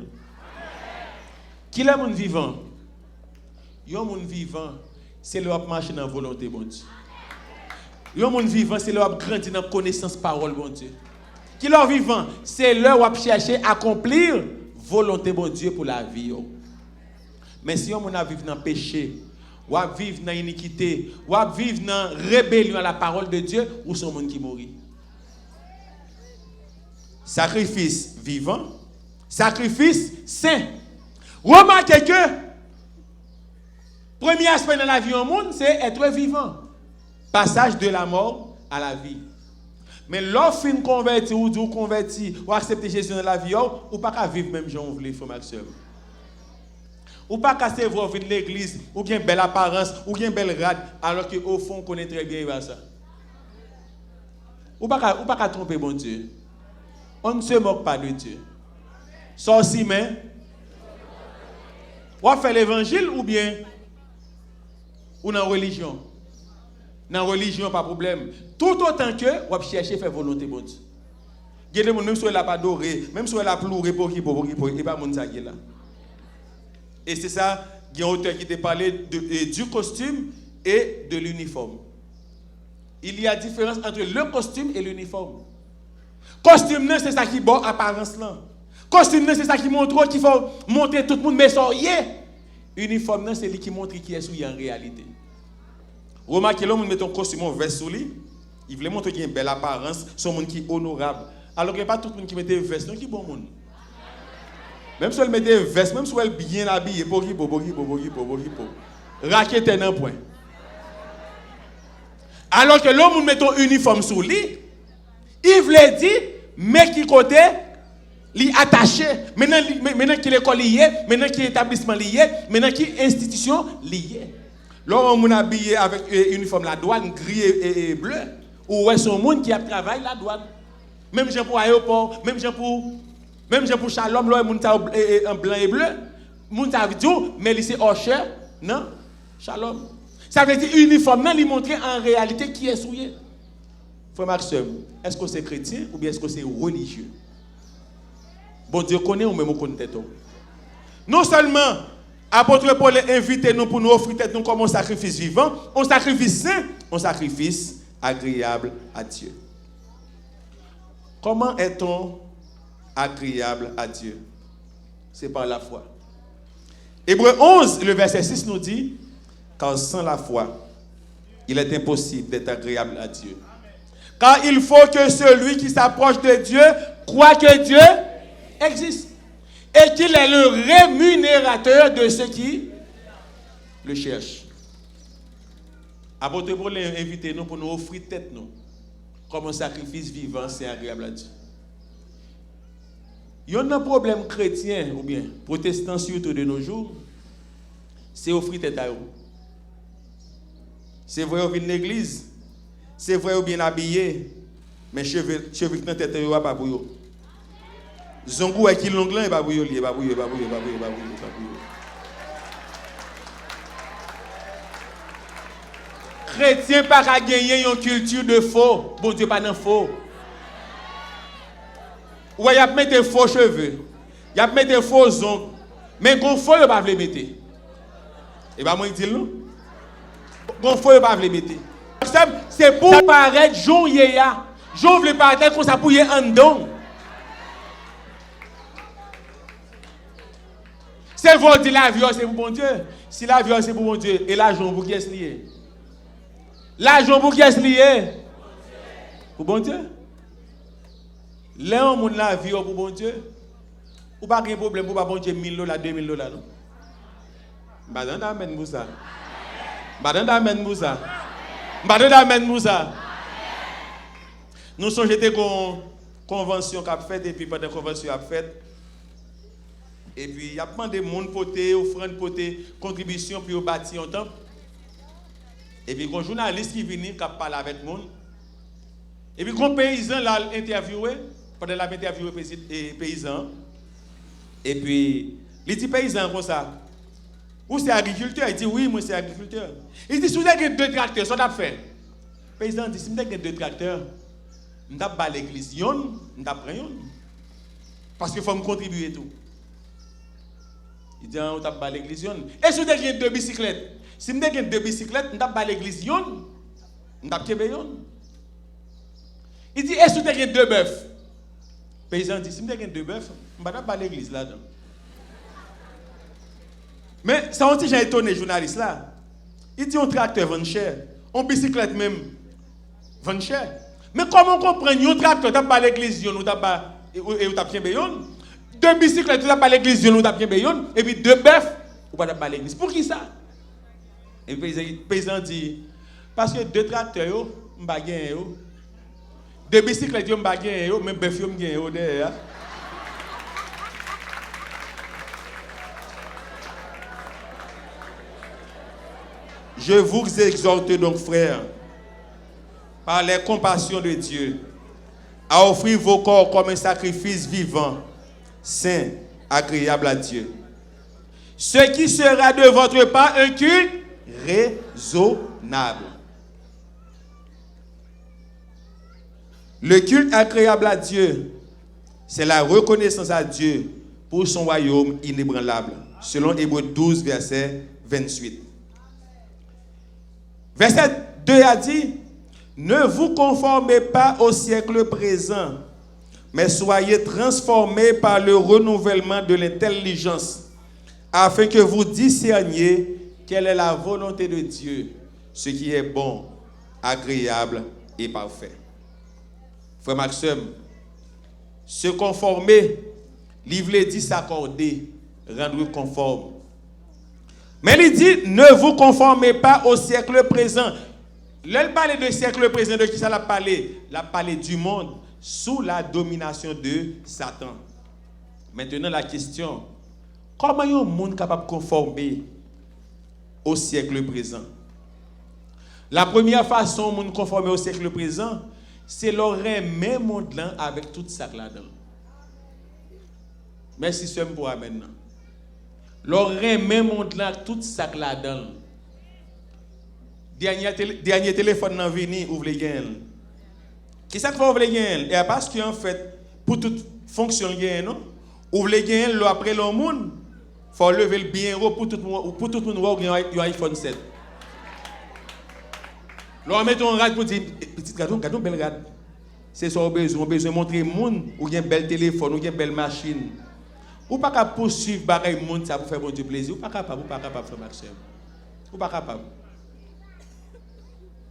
Qui est le monde vivant? Le monde vivant, c'est le qui marche dans la volonté, bon Dieu. Le monde vivant, c'est le qui grandit dans la connaissance parole, bon Dieu. Qui est le vivant? C'est le qui cherche à accomplir volonté, bon Dieu, pour la vie. Mais si on a vécu dans le péché, ou à vivre dans l'iniquité, ou à vivre dans la rébellion à la parole de Dieu, ou son monde qui mourit. Sacrifice vivant, sacrifice saint. Remarquez que premier aspect dans la vie au monde, c'est être vivant. Passage de la mort à la vie. Mais lorsque vous converti ou vous converti ou accepter Jésus dans la vie, ou pas qu'à vivre même Jean voulait, frère Maxime. Ou pas qu'à se voir venir l'église, ou bien belle apparence, ou bien belle rade, alors qu'au fond, on connaît très bien ça. Ou pas qu'à tromper bon Dieu. On ne se moque pas de Dieu. Sorcier, mais ou faire l'évangile ou bien ou dans la religion. Dans la religion, pas de problème. Tout autant que on chercher faire volonté bon Dieu. Il y a des gens même si elle n'a pas adoré, même si elle a pleuré pour qui, et pas mon ça qui est là. Et c'est ça, il y a un auteur qui t'a parlé du costume et de l'uniforme. Il y a différence entre le costume et l'uniforme. Costume, c'est ça qui bon apparence là. Costume, c'est ça qui montre qu'il faut montrer tout le monde, mais ça y est. Uniforme, c'est lui qui montre qui est sous en réalité. Remarquez, l'homme met un costume veste sous lui. Il voulait montrer qu'il a une belle apparence, son monde qui est honorable. Alors qu'il n'y a pas tout le monde qui mettait veste, non, qui est bon monde. Même si elle mettait veste, même si elle est bien habillée, raquette un point. Alors que l'homme met un uniforme sous lui, il voulait dire, mais qui côté, il est attaché. Maintenant qu'il est école lié, maintenant qu'il est établissement lié, maintenant qu'il est institution liée. L'homme est habillé avec un uniforme la douane, gris et bleu, ou est son monde qui a travaillé la douane. Même gens pour aéroport, même gens pour Shalom, là, moun ta en blanc et bleu, moun ta vidéo, mais c'est Osher, non, Shalom. Ça veut dire uniforme, il montre en réalité qui est souillé. Frère Maxime, est-ce que c'est chrétien ou bien est-ce que c'est religieux? Bon Dieu connaît ou même on connaît tête. Non seulement apôtre Paul invite nous pour nous offrir tête nous comme un sacrifice vivant, un sacrifice saint, un sacrifice agréable à Dieu. Comment est-on agréable à Dieu. C'est par la foi. Hébreux 11, le verset 6 nous dit, car sans la foi, il est impossible d'être agréable à Dieu. Car il faut que celui qui s'approche de Dieu croit que Dieu existe et qu'il est le rémunérateur de ceux qui le cherchent. Apôtre Paul a invité nous pour nous offrir tête nous comme un sacrifice vivant, c'est agréable à Dieu. Il y a un problème chrétien ou bien protestant surtout de nos jours, c'est offrir tête à eux. C'est vrai, on vient de l'église, c'est vrai, on bien habillé, mais cheveux qui dans tête à pas pour eux. Zongou est qui l'onglan et pas pour eux, pas pour eux. Chrétien pas qu'à gagner une culture de faux, bon Dieu pas dans faux. Ouais, y a mettre des faux cheveux, y a mettre des faux ongles, mais qu'on faut pas le mettre. Et bah moi il dit non. Qu'on faut pas le mettre. C'est pour paraître Jean Yéya. Jean veut paraître comme ça pour y en dedans. C'est vous dire la violence c'est pour bon Dieu. Si la violence c'est pour bon Dieu et l'argent pour qui est lié? L'argent pour qui est lié? Pour bon Dieu. Là, on a la vie pour bon Dieu. Ou pas de problème pour bon Dieu, $1000, $2000, non? Madame d'amène Moussa. Madame d'amène Moussa. Madame d'amène Moussa. Nous sommes jetés une convention qu'a faite et puis pendant la convention a faite. Et puis il y a plein de monde poté, offrande poté, contribution pour bâtir un temple. Et puis un journaliste qui vient qui parle avec le monde. Et puis un paysan l'a interviewé. Pendant la interview paysan, et puis il dit paysan comme ça, ou c'est agriculteur? Il dit oui, moi c'est agriculteur. Il dit si vous avez 2 tracteurs, ça t'a fait. Paysan dit si vous avez 2 tracteurs, je vais pas l'église, je vais prendre parce qu'il faut me contribuer tout. Il dit on tape pas l'église. Et si vous avez 2 bicyclettes, si vous avez 2 bicyclettes, je vais pas l'église, je vais pas. Il dit et si vous avez 2 bœufs. Paysan dit, si je suis 2 bœufs, je ne vais pas l'église là-dedans. Mais ça aussi, j'ai étonné, journaliste là. Il dit, un tracteur vend cher, une bicyclette même vend cher. Mais comment on comprend, un tracteur, tu n'as pas l'église, tu n'as pas bien bayon. 2 bicyclettes, tu n'as pas l'église, tu n'as pas bien bayon. Et puis 2 bœufs, tu n'as pas l'église. Pour qui ça? Et le paysan dit, parce que 2 tracteurs, je ne vais pas gagner. 2 bicyclettes, je ne vais pas gagner, mais bœuf, je vais gagner derrière. Je vous exhorte donc, frères, par les compassions de Dieu, à offrir vos corps comme un sacrifice vivant, saint, agréable à Dieu. Ce qui sera de votre part un culte raisonnable. Le culte agréable à Dieu, c'est la reconnaissance à Dieu pour son royaume inébranlable, selon Hébreux 12, verset 28. Verset 2 a dit, ne vous conformez pas au siècle présent, mais soyez transformés par le renouvellement de l'intelligence, afin que vous discerniez quelle est la volonté de Dieu, ce qui est bon, agréable et parfait. Frère Maxime, se conformer, livre dit s'accorder, rendre conforme. Mais il dit, ne vous conformez pas au siècle présent. Là, il parle de siècle présent, de qui ça l'a parlé? Il a parlé du monde sous la domination de Satan. Maintenant, la question, comment est-ce un monde capable de conformer au siècle présent? La première façon de monde conformer au siècle présent, c'est leur même monde là avec tout ça là-dedans. Merci sœur pour maintenant. Leur même monde là tout ça là-dedans. Dernier téléphone nan vini ouvre les gains. Qui ça fait ouvre les gains? Et parce que en fait pour toute fonction gain non, ouvre les gains après le monde, faut lever le bien haut pour tout le monde voir un iPhone 7. L'on met un rad pour dire petit gâteau bel rad. c'est ça besoin de montrer au monde ou un bel téléphone ou une belle machine. Ou pas capable poursuivre bagaille monde ça pour faire bon Dieu plaisir, ou pas capable frère Maxime. Ou pas capable.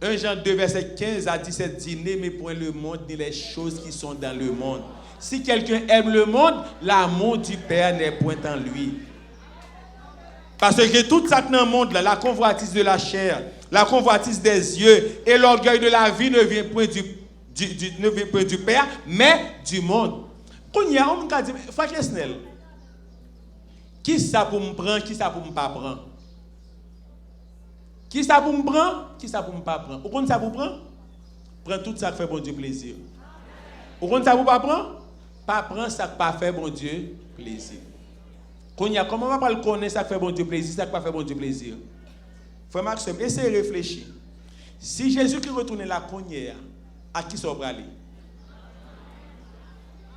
1 Jean 2 verset 15 à 17 dit n'aimez point le monde ni les choses qui sont dans le monde. Si quelqu'un aime le monde, l'amour du Père n'est point en lui. Parce que tout ça dans le monde, là, la convoitise de la chair, la convoitise des yeux et l'orgueil de la vie ne vient point du Père, mais du monde. Quand il y a un qui dit, frère Kesnel, qui ça pour me prendre, qui ça pour me pas prendre? Qui ça pour me prendre, qui ça pour me pas prendre? Vous comprenez ça pour prendre? Prends tout ça qui fait bon Dieu plaisir. Vous comprenez ça pour pas prendre? Pas prendre ça qui pas fait bon Dieu plaisir. Comment on va le connaître ça qui fait bon Dieu plaisir, ça qui pas fait bon Dieu plaisir? Frère Maxime, essayez de réfléchir. Si Jésus qui retourne la cognière, à qui ça va aller?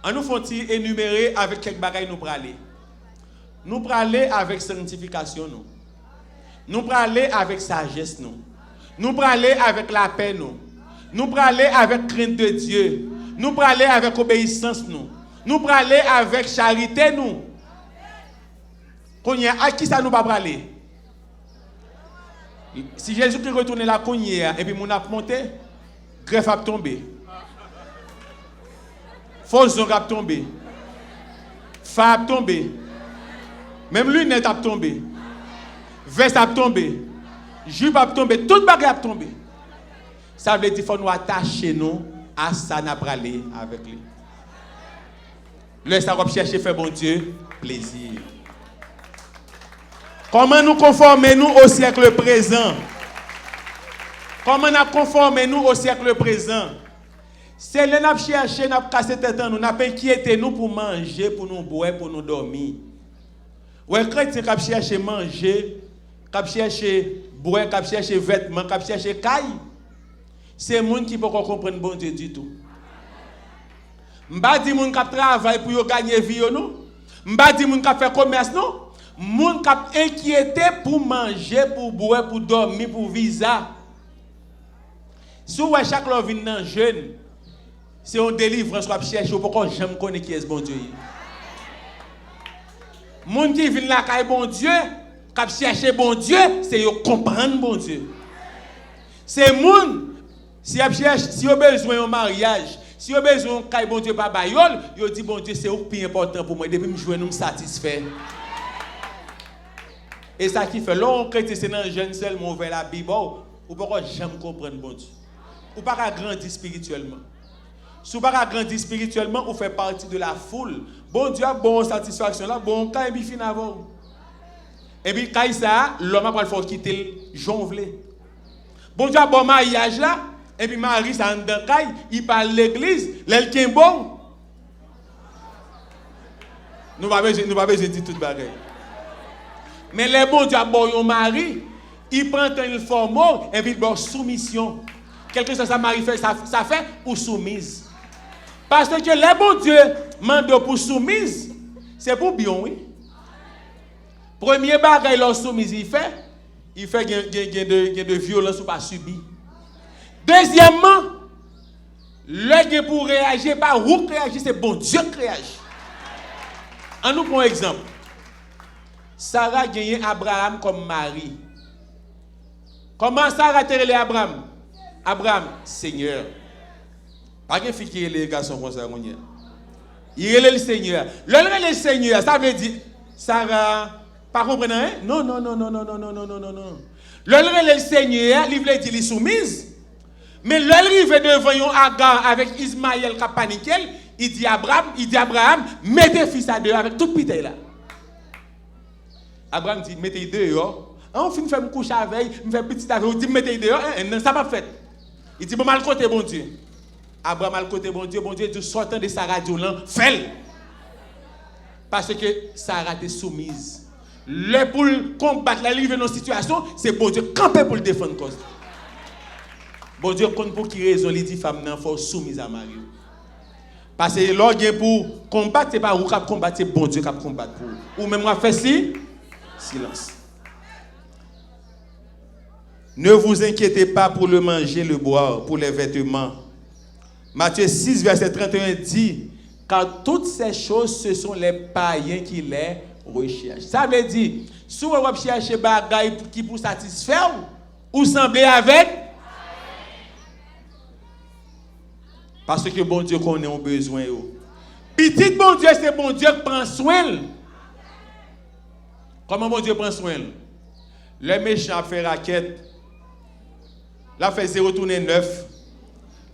On nous faut-il énumérer avec quelques bagailles nous aller. Nous aller avec sanctification nous. Nous aller avec sagesse nous. Nous aller avec la paix nous. Nous aller avec crainte de Dieu. Nous aller avec obéissance nous. Nous aller avec charité nous. À qui ça nous va aller? Si Jésus qui retourne la cognière et puis mon a monté, greffe a tombé. Fausse a tombé. Fa a tombé. Même lunette a tombé. Veste a tombé. Jupe a tombé. Tout bagage a tombé. Ça veut dire qu'il faut nous attacher nous à ça n'a pas aller avec lui. Le ça va chercher faire bon Dieu plaisir. Comment nous conformer nous au siècle présent? Comment nous conformer nous au siècle présent? C'est là nous chercher, nous casser tête nous, nous inquiéter nous pour manger, pour nous boire, pour nous dormir. Ouais, chrétien qui chercher manger, qui chercher boire, qui chercher vêtements, qui chercher caille. C'est monde qui peut comprendre bon Dieu du tout. M'ba di moun qui travaille pour gagner vie non. M'ba di moun qui fait commerce non. Moun qui inquiété pour manger, pour boire, pour dormir, pour visa. Si vous chaque fois vient dans jeune, c'est un délivrance qu'on cherche pour qu'on jamais connaît qui est bon Dieu. Moun qui vient là kay bon Dieu, qui cherche bon Dieu, c'est yo comprendre bon Dieu. C'est moun si vous avez besoin d'un mariage, si vous avez besoin d'un bon Dieu par bayol, vous dit bon Dieu c'est le plus important pour moi depuis que je me satisfait. Et ça qui fait l'on chrétien c'est dans jeune seulement vers la Bible ou pas jamais comprendre bon Dieu. Ou pas grandir spirituellement. Si vous pas grandir spirituellement, vous faites partie de la foule. Bon Dieu a bon satisfaction là, bon quand il fin avant. Et puis quand ça, l'homme va faut quitter jonvler. Bon Dieu a bon mariage là, et puis Marie ça en dedans caille, il parle l'église, l'elle qui est bon. Nous pas besoin de toute bagaille. Mais les bon Dieu a bon un mari, il prend une forme et puis bon soumission. Quelque chose que ça Marie fait, ça fait pour soumise. Parce que les bon Dieu mande pour soumise, c'est pour bien, oui. Premier bagage leur soumise, il fait de violence ou pas subi. Deuxièmement, le pour réagir, pas où réagir, c'est bon Dieu qui réagit. On nous prend un exemple. Sarah a gagné Abraham comme mari. Comment Sarah a tiré Abraham? Abraham, Seigneur. Pas que fille qui est les garçons comme ça. Il est le Seigneur. Le Seigneur, ça veut dire, Sarah, pas comprendre, hein? Non. Le Seigneur, il veut dire, il est soumise. Mais l'arrive devant Agar avec Ismaël qui a paniqué, il dit Abraham, mettez fils à deux avec toute pité là. Abraham dit, mettez dehors. On finit de faire me coucher avec, me faire petit avec, on dit, mettez dehors. Non, ça pas fait. Il dit, bon, mal côté, bon Dieu. Abraham, mal côté, bon Dieu, dit, sortant de Sarah, Dieu, fais-le. Parce que Sarah était soumise. Le pour combattre la livre dans une situation, c'est bon Dieu camper pour le défendre cause. Bon Dieu compte pour qui raison il dit femme nan faut soumise à Marie. Parce que l'orgue pour combattre c'est pas vous qui combattre, c'est bon Dieu qui combattre pour vous. Ou même moi faire silence. Ne vous inquiétez pas pour le manger, le boire, pour les vêtements. Matthieu 6, verset 31 dit, car toutes ces choses, ce sont les païens qui les recherchent. Ça veut dire, si vous cherchez des bagailles qui pour satisfaire ou sembler avec, parce que bon Dieu connaît un besoin. Petit bon Dieu, c'est bon Dieu qui prend soin. Comment bon Dieu prend soin? Le méchant fait raquette. Là, fait 0 tourner 9.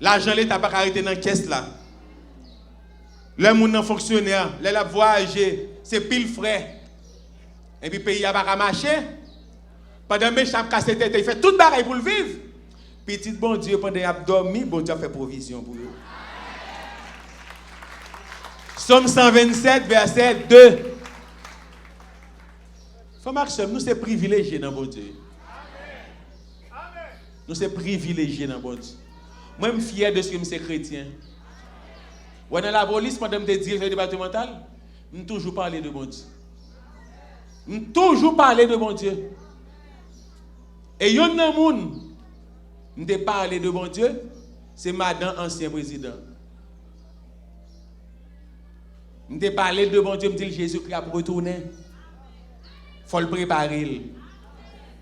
L'argent, l'État n'a pas arrêté dans la caisse là. Le monde non fonctionnaire, les voyager, c'est pile frais. Et puis le pays n'a pas marché. Pendant que le méchant casse tête, il fait tout bagaille pour le vivre. Petit bon Dieu, pendant qu'il a dormi, bon Dieu a fait provision pour eux. Somme 127, verset 2. Frère Maxime, nous sommes privilégiés dans bon Dieu. Nous sommes privilégiés dans bon Dieu. Moi, je suis fier de ce que je suis chrétien. Ou dans la police, pendant que je suis directeur départemental, je toujours parler de bon Dieu. Je toujours parler de bon Dieu. Et il y a un monde, je parler de bon Dieu, c'est madame ancien président. Je parler de bon Dieu, je dis Jésus-Christ a retourné. Il faut le préparer.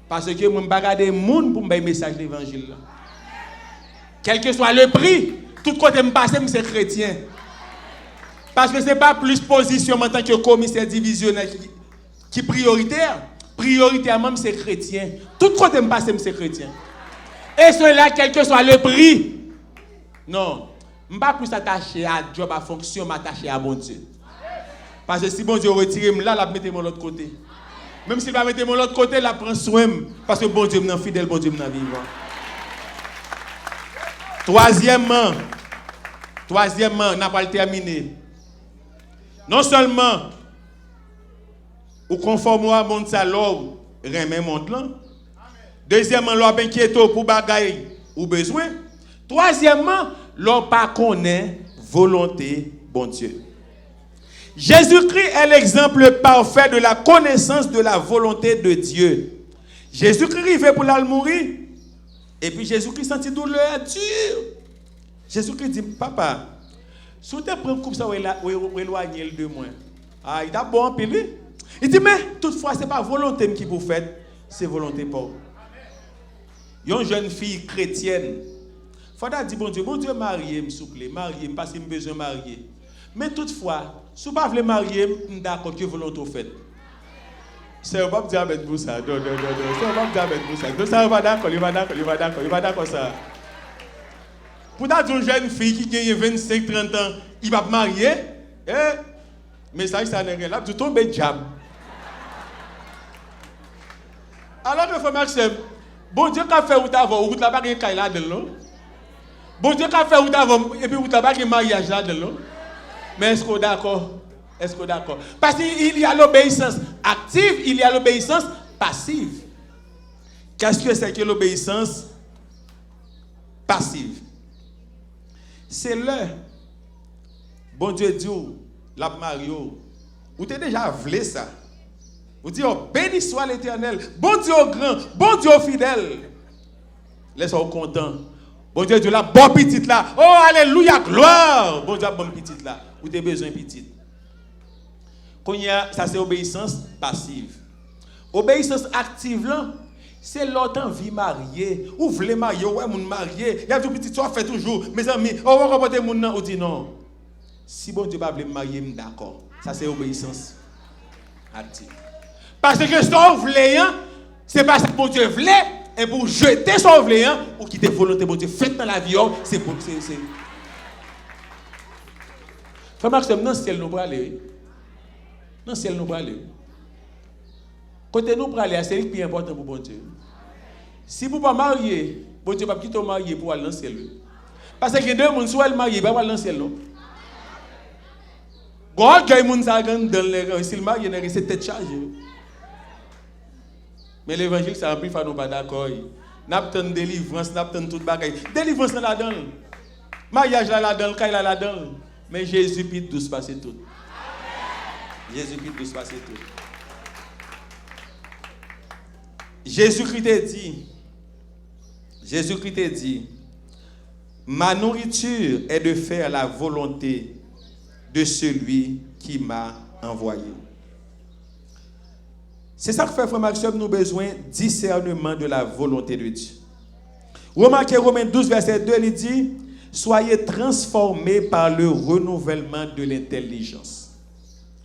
Parce que je ne vais pas regarder le monde pour me faire message de l'évangile. Quel que soit le prix, tout côté je passe, c'est chrétien. Parce que ce n'est pas plus position en tant que commissaire divisionnaire qui est prioritaire. Prioritairement, c'est chrétien. Tout côté je passe, c'est chrétien. Et cela, quel que soit le prix. Non, je ne suis pas plus attaché à job, à fonction, je suis attaché à mon Dieu. Parce que si bon Dieu retire là, la mettez de l'autre côté. Même s'il va mettre de l'autre côté, la prend soin. Parce que bon Dieu m'en fidèle, bon Dieu m'en vivant. Troisièmement, on n'a pas terminé. Non seulement, ou conforme à mon salon, remet mon là. Deuxièmement, l'on inquiète pour bagaille ou besoin. Troisièmement, l'on pas connaît volonté bon Dieu. Jésus-Christ est l'exemple parfait de la connaissance de la volonté de Dieu. Jésus-Christ arrivé pour la mourir. Et puis Jésus-Christ sentit douleur dure. Jésus-Christ dit, papa, si tu prends une coupe, ça va éloigner de moi. Ah, il a bon en pile. Il dit, mais toutefois, ce n'est pas volonté qui vous fait, c'est volonté pour. Il y a une jeune fille chrétienne. Il faut dire, bon Dieu, mariez-moi, s'il vous plaît, mariez-moi, parce que j'ai besoin de marier. Mais toutefois, si vous ne voulez pas marier, je suis d'accord que volonté fait. C'est pas dire avec vous ça. Non. C'est pas dire avec vous ça. Donc ça va d'accord, il va d'accord ça. Pour une jeune fille qui a 25-30 ans, il va marier, mais ça n'est rien là, tu tombes diable. Alors que faut Maxime, bon Dieu qu'a fait ou d'avant, ou t'as pas rien là dedans. Bon Dieu qu'a fait ou d'avant, et puis ou t'as pas un mariage là dedans. Mais est-ce qu'on est d'accord? Est-ce qu'on est d'accord? Parce qu'il y a l'obéissance active, il y a l'obéissance passive. Qu'est-ce que c'est que l'obéissance passive? C'est là, bon Dieu dit, la Mario, vous avez déjà voulu ça. Vous dites, oh, béni soit l'Éternel, bon Dieu grand, bon Dieu fidèle. Laissez-vous content. Bon Dieu dit, la bonne petite là, oh alléluia, gloire. Bon Dieu, bonne petite là, vous avez besoin de petite. Ça c'est obéissance passive. Obéissance active là, c'est l'autre vie mariée. Ou voulez marier, ouais, mon marié. Il y a tout petit, tu fait toujours. Mes amis, on va reporter mon nom, on dit non. Si bon Dieu va me marier, d'accord. Ça c'est obéissance active. Parce que son voulait, c'est parce que bon Dieu voulait, et pour jeter son voulait, pour quitter volonté bon Dieu, faites dans la vie, c'est pour. Frère Maxime, non, ciel nous va aller. Non, ciel nous va aller. Côté nous pour aller, c'est le plus important pour bon Dieu. Si vous ne pas marier, bon Dieu va quitter vous marier pour aller dans le ciel. Parce que deux personnes soit mariés, pas aller dans le ciel. Quand il y a des gens qui sont dans le ciel, c'est tête chargée. Mais l'évangile, ça remplit, nous pas d'accord. Nous avons délivrance, nous avons toute bagaille. Délivrance là-dedans. Mariage là-dedans, caille là-dedans. Mais Jésus peut douce passer tout. Jésus peut douce passer tout. Jésus-Christ dit, Ma nourriture est de faire la volonté de celui qui m'a envoyé. C'est ça que fait, frère Maxime, nous avons besoin de discernement de la volonté de Dieu. Remarquez Romains 12, verset 2, il dit, soyez transformés par le renouvellement de l'intelligence,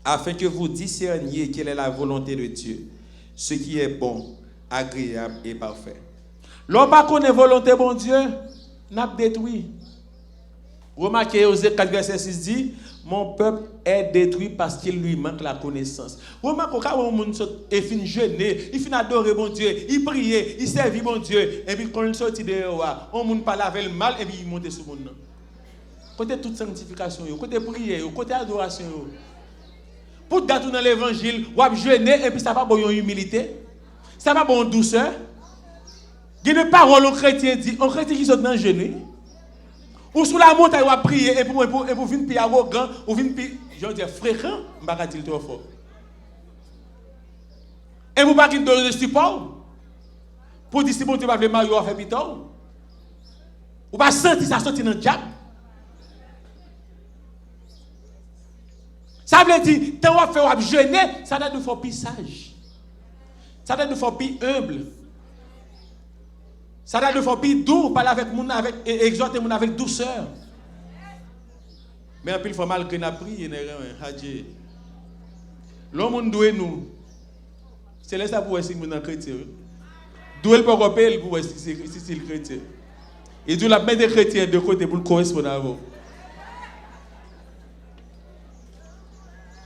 afin que vous discerniez quelle est la volonté de Dieu, ce qui est bon, agréable et parfait. L'homme pas connaît volonté bon Dieu, n'a détruit. Remarquez Osée 4, verset 6 dit, mon peuple est détruit parce qu'il lui manque la connaissance. Remarquez quand on est fin jeûner, il finit adorer bon Dieu, il prie, il servit bon Dieu, et puis quand il sortit dehors, on ne parle avec le mal et puis il monte sur le monde. Côté toute sanctification, côté prière, côté adoration. Pour dater dans l'évangile, on va jeûner et puis ça va bon humilité, ça va bon douceur. Il y a des paroles aux chrétiens dit, un chrétien qui sort dans le jeûne, ou sous la montagne, on va prier, et pour venir plus arrogant, ou venir plus, je veux dire, fréquent, je ne vais pas dire trop fort. Et vous ne pouvez pas donner de support, pour dire si bon Dieu va faire Mario à faire piton. Ou pas sentir ça sortir dans le diable. Ça veut dire, quand on fait jeûner, ça doit nous faire plus sage. Ça doit nous faire plus humble. Ça doit nous faire plus doux, parler avec moun avec exhorter moun avec douceur. Mais un peu il faut mal que n'a prié hadje. L'homme doit nous. C'est là ça pour essayer moun chrétien. Doit le pas repérer pour essayer si le chrétien. Et Dieu la mettre des chrétiens de côté pour le correspondre à vous.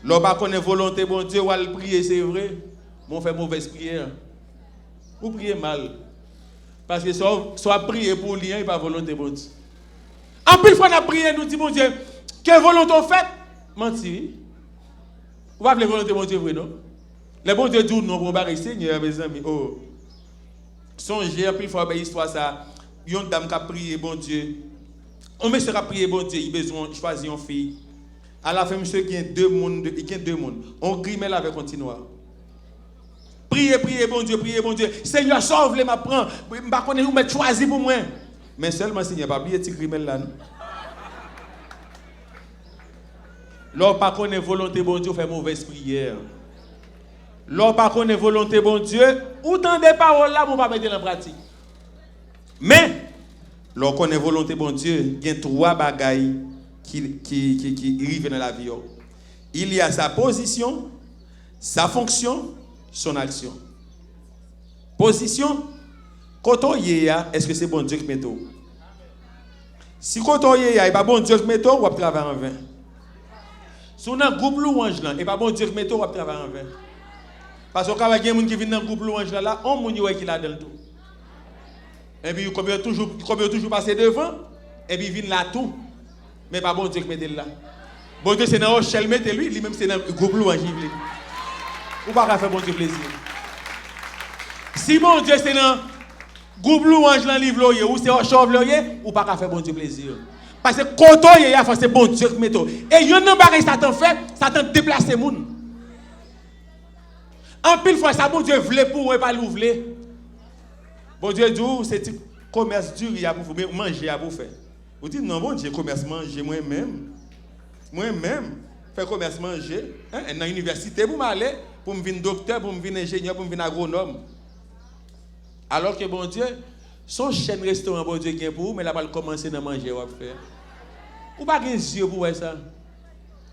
L'homme pas connaît volonté bon Dieu ou al prier c'est vrai. Mon fait mauvaise prière. Vous priez mal. Parce que soit prier pour lui, il n'y a pas volonté bon Dieu. En plus, fois on a prié, nous dit bon Dieu, quelle volonté on fait? Menti. Vous ne voulez pas volonté bon Dieu, vrai, non? Le bon Dieu dit non, pour barrer Seigneur, mes amis. Oh. Songez, en plus, il faut avoir histoire ça. Il y a une dame qui a prié, bon Dieu. Un monsieur qui a prié, bon Dieu, il a besoin de choisir une fille. À la fin, monsieur, il y a deux mondes. On grimelle avec un petit noir. Priez, bon Dieu, Seigneur, sauve-les, m'apprends. Je ne sais pas où me choisir pour moi. Mais seulement, Seigneur, pas oublier petit grimel là. L'homme pas connaît volonté, bon Dieu, fait mauvaise prière. L'homme pas connaît volonté, bon Dieu, autant des paroles là, on va mettre en pratique. Mais, l'homme connaît volonté, bon Dieu, il y a trois bagailles qui arrivent dans la vie. Il y a sa position, sa fonction, son action. Position, quand on y est, est-ce que c'est bon Dieu qui met tout? Si quand on y est, il n'est pas bon Dieu qui met tout, on va travailler en vain. Si on a un groupe louange là, il n'est pas bon Dieu qui met tout, on va travailler en vain. Parce que quand il y a des gens qui viennent dans le groupe louange là, on ne voit pas qu'il a dans le tout. Et puis, comme il toujours passé devant, et puis il vient là tout. Mais pas bon Dieu qui met là. Bon Dieu, c'est dans Rochelle, mettez lui, lui-même c'est dans le groupe louange. Ou pas faire bon Dieu plaisir. Si bon Dieu c'est dans groupe louange dans livre ou c'est au chauve ou pas faire bon Dieu plaisir. Parce que quand on y a c'est bon Dieu qui met tout. Et yon nan bagay Satan fait, Satan déplace moun. En pile fois ça bon Dieu voulait pour ou pas l'ouvler. Bon Dieu dit c'est commerce dur il y a pour vous manger à vous faire. Vous dites non bon Dieu commerce manger moi-même faire commerce manger dans l'université pour m'aller pour me venir docteur, pour me venir ingénieur, pour me venir agronome. Alors que bon Dieu, son chaîne restaurant bon Dieu qui est pour vous, mais là va commencer à manger ou à faire. Ou pas des yeux pour ça.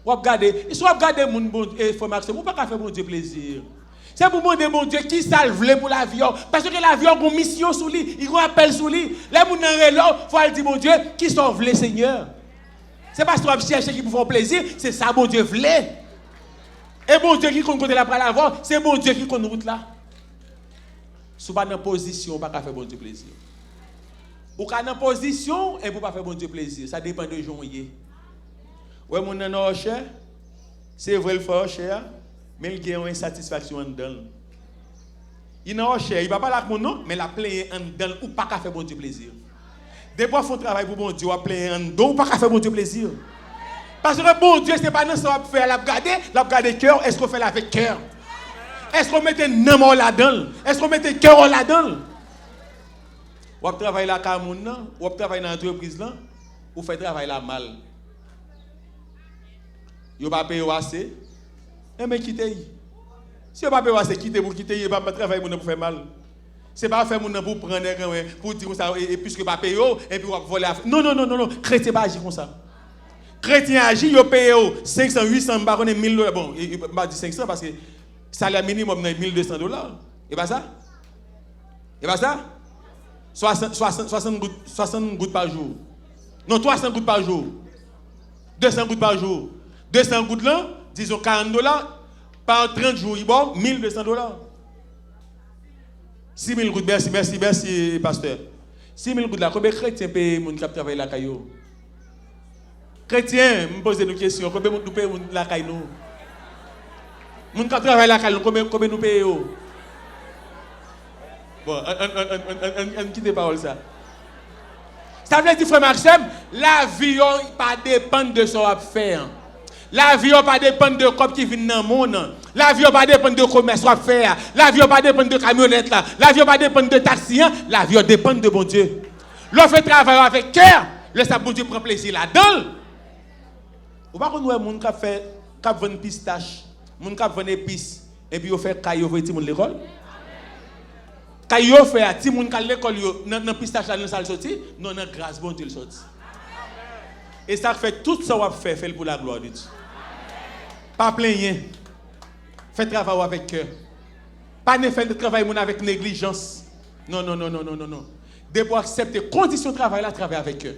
Ou regarder, soit regarder mon bon information, ou pas faire bon Dieu plaisir. C'est pour demander bon Dieu qui salve pour l'avion parce que l'avion a une mission sur lui, il a un appel sur lui. Les gens dans faut dire bon Dieu qui sauve les Seigneur. C'est pas toi chercher qui pour faire plaisir, c'est ça bon Dieu voulait. Et bon Dieu qui compte côté là pour l'avant, c'est bon Dieu qui compte route là. Si vous pas dans position, pas faire bon Dieu plaisir. Ou quand dans position et pour pas faire bon Dieu plaisir, ça dépend de journée. Ouais mon nan cher, c'est vrai le fort cher, mais il y a une insatisfaction en dedans. Il n'a cher, il va pas là mon nom, mais la plein en dedans ou pas faire bon Dieu plaisir. Des fois font travail pour bon Dieu, ou plein en dedans ou pas faire bon Dieu plaisir. Parce que bon Dieu, ce n'est pas nous qui faire la garder cœur. Est-ce qu'on fait avec cœur? Est-ce qu'on met un amour là-dedans? Est-ce qu'on met un cœur là-dedans? Ou travailler là, ou travailler dans l'entreprise là, ou fait travail là mal. Yo pas payer assez. Mais quittez. Si vous ne pouvez pas quitter pour quitter, vous ne pouvez pas travailler pour faire mal. Ce n'est pas faire pour prendre pour dire ça, et puisque vous ne payez pas, et puis vous voler. Non, non, non, non, non. Chrétien pas agir comme ça. Chrétien agit, vous payez 500, 800, vous ne 1000 $. Bon, il m'a dit 500 parce que le salaire minimum est 1200 $. Et pas ça? Et pas ça? 60 gouttes par jour. Non, 300 gouttes par jour. 200 gouttes par jour. 200 gouttes là, disons 40 $. Par 30 jours, bon, 1200 $. 6 000 gouttes, merci, pasteur. 6 000 gouttes là, combien de chrétiens payent les gens qui travaillent la caillou? Chrétiens, je me pose une question, combien de gens payent la caillou? Les gens qui travaillent la caillou, combien de nous payons? Bon, on quitte les paroles ça. Ça veut dire, frère Maxime, la vie ne pas dépendre de ce qu'on va faire. La vie ne pas dépendre de cop qui viennent dans le monde. La vie ne pas dépendre de commerce qu'on faire. La vie ne pas dépendre de camionnette. La vie ne pas dépendre de taxi. La vie dépend de bon Dieu. L'on fait travail avec cœur. Le ça bon Dieu prend plaisir là-dedans. Ou pas qu'on voit moun qui fait cap vendre pistache, moun qui vend épices et puis on fait caillou pour ti moun l'école. Caillou fait ti moun qui l'école dans pistache là dans salle sorti, non dans grâce bon Dieu le sorti. Et ça fait tout ça qu'on fait pour la gloire de Dieu. Pas plaigner. Faites travail avec cœur. Pas ne faire de travail avec négligence. Non, non, non, non, non, non, non. Dès pour accepter les conditions de travail là, travailler avec cœur.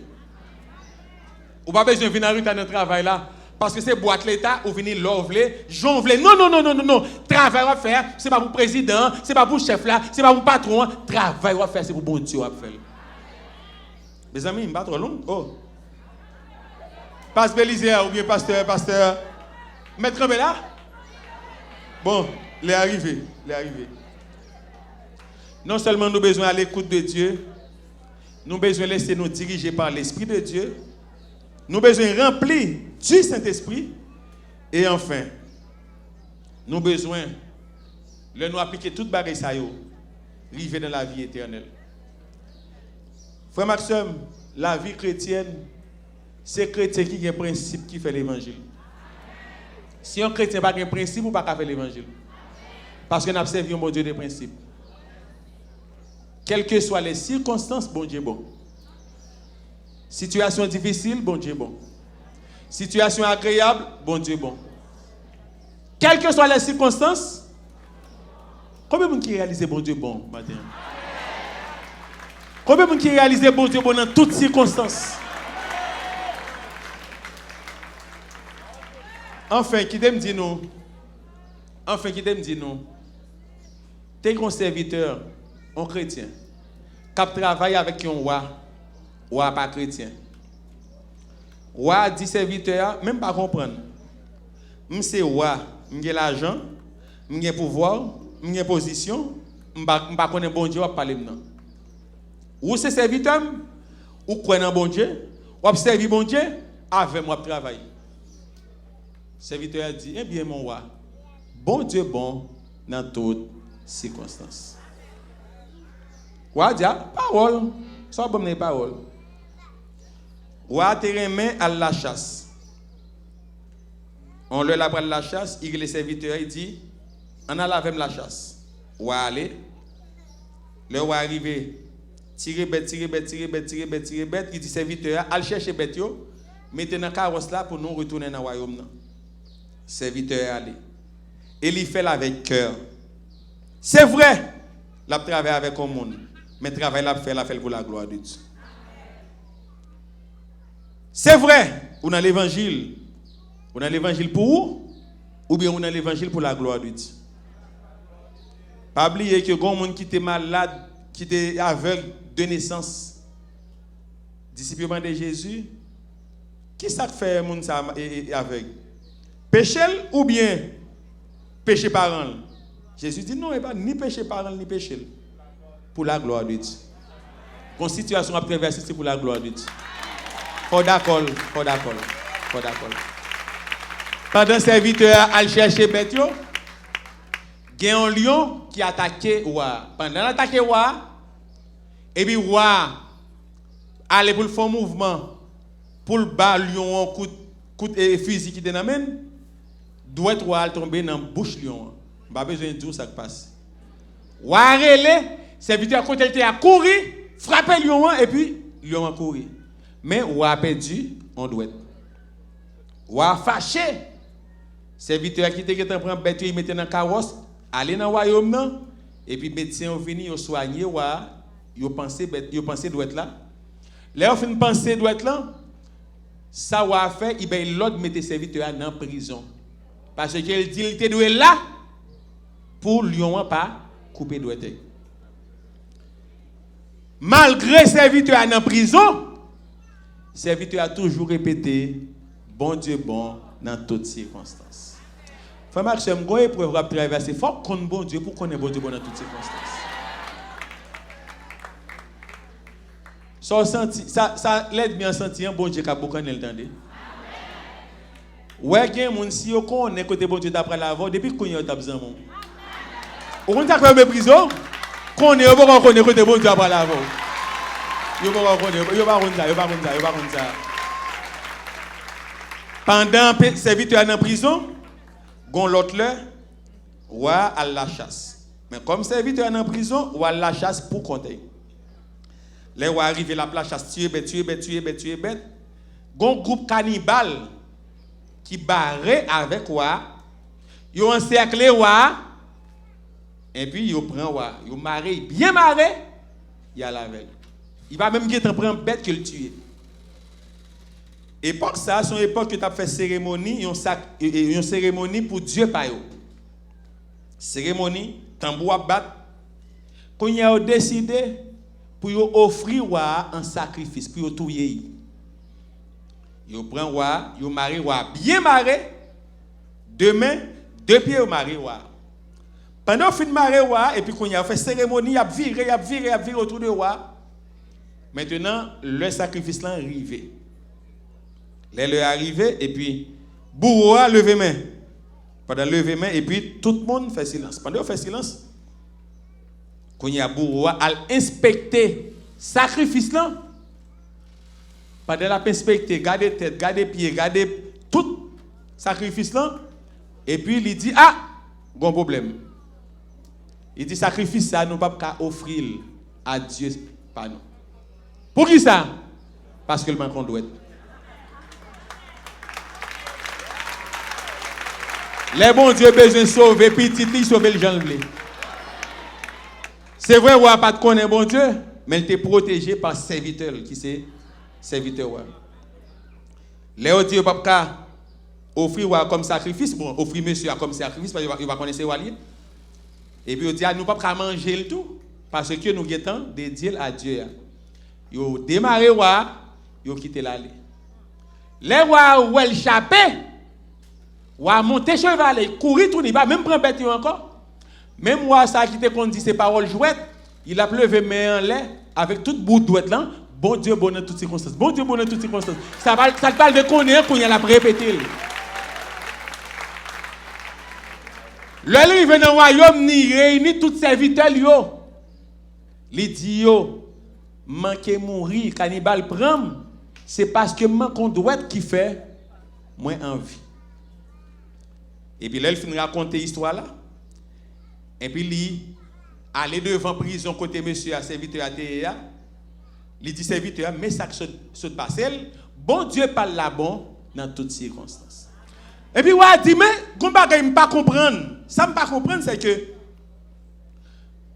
Ou pas besoin de venir en rue dans le travail là. Parce que c'est boîte l'État ou venir l'ovler, jonvler. Non, non, non, non, non, non. Travail à faire, c'est pas pour le président, c'est pas pour le chef là, c'est pas pour le patron. Travail à faire, c'est pour bon Dieu à faire. Mes amis, il me bat trop long. Oh. Pasteur Bélisère ou bien pasteur. Maître là? Bon, il est arrivé. Non seulement nous avons besoin à l'écoute de Dieu, nous avons besoin de laisser nous diriger par l'Esprit de Dieu, nous avons besoin de remplir du Saint-Esprit, et enfin, nous avons besoin de nous appliquer toute bagaille ça yo, arriver dans la vie éternelle. Frère Maxime, la vie chrétienne, c'est chrétien qui a un principe qui fait l'évangile. Si un chrétien n'a pas un principe, il ne peut pas faire l'évangile. Parce que nous avons servi un bon Dieu de principe. Quelles que soient les circonstances, bon Dieu bon. Situation difficile, bon Dieu bon. Situation agréable, bon Dieu bon. Quelles que soient les circonstances, combien de gens qui réalisent bon Dieu bon matin? Combien de gens qui réalisent bon Dieu bon dans toutes circonstances? Enfin, qui t'aime dit nous? T'es un serviteur, un chrétien, qui travaille avec un roi pas chrétien. Roi dit serviteur, même pas comprendre. C'est roi, j'ai l'argent, j'ai pouvoir, j'ai position, je ne connais pas bon Dieu, je parler maintenant. Ou c'est serviteur, ou croyez bon Dieu, ou observez bon Dieu, avec moi travail. Serviteur a dit, eh bien mon roi, bon Dieu bon dans toutes circonstances. Roi dit, parole, ça bon les paroles. Roi te remet à la chasse. On leur apprend la chasse, il est serviteur, il dit, on a la la chasse. Roi aller, le roi arrivé, tirer bête, il dit serviteur, allez chercher bête yo, mettez dans carrosse là pour nous retourner dans le royaume. Serviteur aller. Et il fait avec cœur. C'est vrai, il travaille avec le monde, mais le travail il fait pour la gloire de Dieu. C'est vrai, on a l'évangile. On a l'évangile pour vous, ou bien on a l'évangile pour la gloire de Dieu. Pas oublier que quand monde qui était malade, qui était aveugle de naissance, disciple de Jésus, qui ça fait monde ça aveugle? Péché ou bien péché parent? Jésus dit non, il n'y a pas ni péché parent ni péché. Pour la gloire de Dieu. Une situation à traverser, c'est pour la gloire de Dieu. Faut d'accord. Pendant le serviteur a cherché bête, il y a un lion qui a attaqué roi. Pendant l'attaquer roi, et puis roi allait pour le faire mouvement pour le bas lion coup et fusil qui te n'amène doit être tomber dans bouche lion. Pas besoin de dire ça qui passe. Ou arrêter serviteur côté il a couru, frapper lion et puis lion a couru. Mais ou a perdu on doit. Ou a fâché serviteur qui était en train de bête il mettait dans carrosse, aller dans royaume non et puis médecin venu yo soigner ou yo penser doit être là. Là on fin penser doit être là. Ça va faire il ben l'autre mettait serviteur dans prison. Parce qu'il dit il était doué là pour lion pas couper doit. Malgré serviteur en prison, serviteur a toujours répété bon Dieu bon dans toutes circonstances. Frère Maxime, go épreuve à traverser, faut connaître bon Dieu pour connaître bon Dieu bon dans toutes circonstances. Ça l'aide bien sentir bon Dieu qu'a beaucoup entendre. Ouais, gen moun si yo connaît côté bon Dieu d'après l'avant depuis qu'on y a besoin mon. On t'a fait prison, connaît pas connaît côté bon Dieu après l'avant. Yo pas connaît, ça. Pendant serviteur en prison, gon l'autre là, roi à la chasse. Mais comme serviteur en prison, roi à la chasse pour compter. Les rois arrivent à la chasse, tuer bête. Gon groupe cannibale qui barré avec roi, yo encerclé roi et puis yo prend roi, yo maré, bien maré, il y a la veille. Il va même qui prend bête que le tuer. Époque ça, son époque que tu as fait cérémonie, une cérémonie pour Dieu pa yo. Cérémonie, tambour à battre. Quand il a décidé pour yo offrir roi un sacrifice pour yo touyer. Yo prend roi, yo maré roi, bien maré. Deux mains, deux pieds au maré roi. Pendant fin maré roi et puis qu'on y a fait cérémonie, il a viré autour de roi. Maintenant, le sacrifice là arrivé. Le arrivé et puis bourreau lever main. Pendant lever main et puis tout le monde fait silence. Pendant fait silence, qu'on y a bourreau à inspecter sacrifice là. Pendant la inspecter, garder tête, garder pied, garder tout sacrifice là et puis il dit bon problème. Il dit sacrifice ça nous pas offrir à Dieu pas nous. Pour qui ça? Parce que le manque on doit être. Les bons Dieu besoin de sauver petit, il sauver le gens. C'est vrai, on n'a pas de connaître bon Dieu, mais il est protégé par serviteur qui c'est serviteur. Les Dieu pas offrir comme sacrifice, bon, offrir monsieur comme sacrifice parce qu'il va connaître Wali. Et puis il dit nous pas manger le tout parce que nous guettons dédié à Dieu. Yo démarré roi, yo quitté l'aller. Les rois ou el chapé, ou monter cheval, courir tout, il va même prendre bête encore. Même roi ça qui te dit ces paroles jouettes, il a levé main en l'air avec toute bout douette là. Bon Dieu bon dans toutes circonstances. Bon Dieu bon dans toutes circonstances. Ça parle de connaître qu'on y a la répéter. Le livre dans le royaume ni réunit tous serviteurs yo. Li dit yo manquer mourir, cannibale prendre, c'est parce que manquon doit qui fait moins envie. Et puis là, il finit raconter l'histoire là. Et puis il aller devant prison côté monsieur à serviteur à TEA. Il dit serviteur, mais ça se passe, bon Dieu parle là bon dans toutes circonstances. Et puis ouais dit mais gon bagay me pas comprendre. Ça me pas comprendre c'est que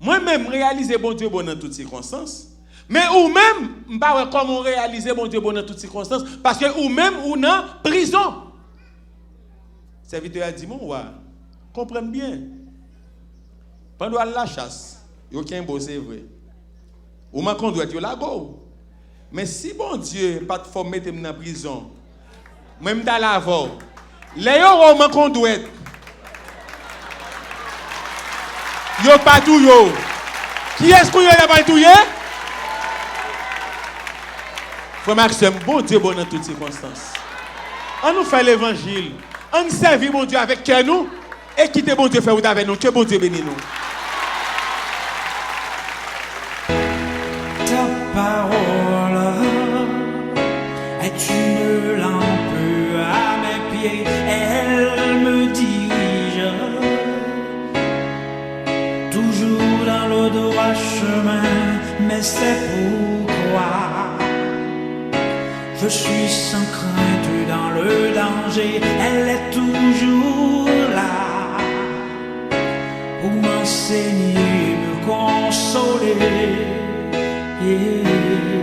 moi-même réaliser bon Dieu bon dans toutes circonstances. Mais ou même, pas comment réaliser bon Dieu bon dans toutes circonstances, parce que ou même ou dans prison. Serviteur a dit, mon ouais, comprenez bien. Pendant la chasse, il y a un beau c'est vrai. Ou ma conduite, il y a la go. Mais si bon Dieu pas de forme mettre dans la prison, même dans la voie, les gens ma conduite. Yo pas tout yo. Qui est-ce qu'on y a pas tout yo? Frère Maxime, bon Dieu bon dans toutes circonstances. On nous fait l'évangile. On servi bon Dieu avec cœur nous et quitter bon Dieu faire avec nous. Que bon Dieu bénisse nous. Ta parole est une guider, elle me dirige toujours dans le droit chemin, mais c'est pourquoi je suis sans crainte dans le danger, elle est toujours là pour m'enseigner, me consoler. Yeah.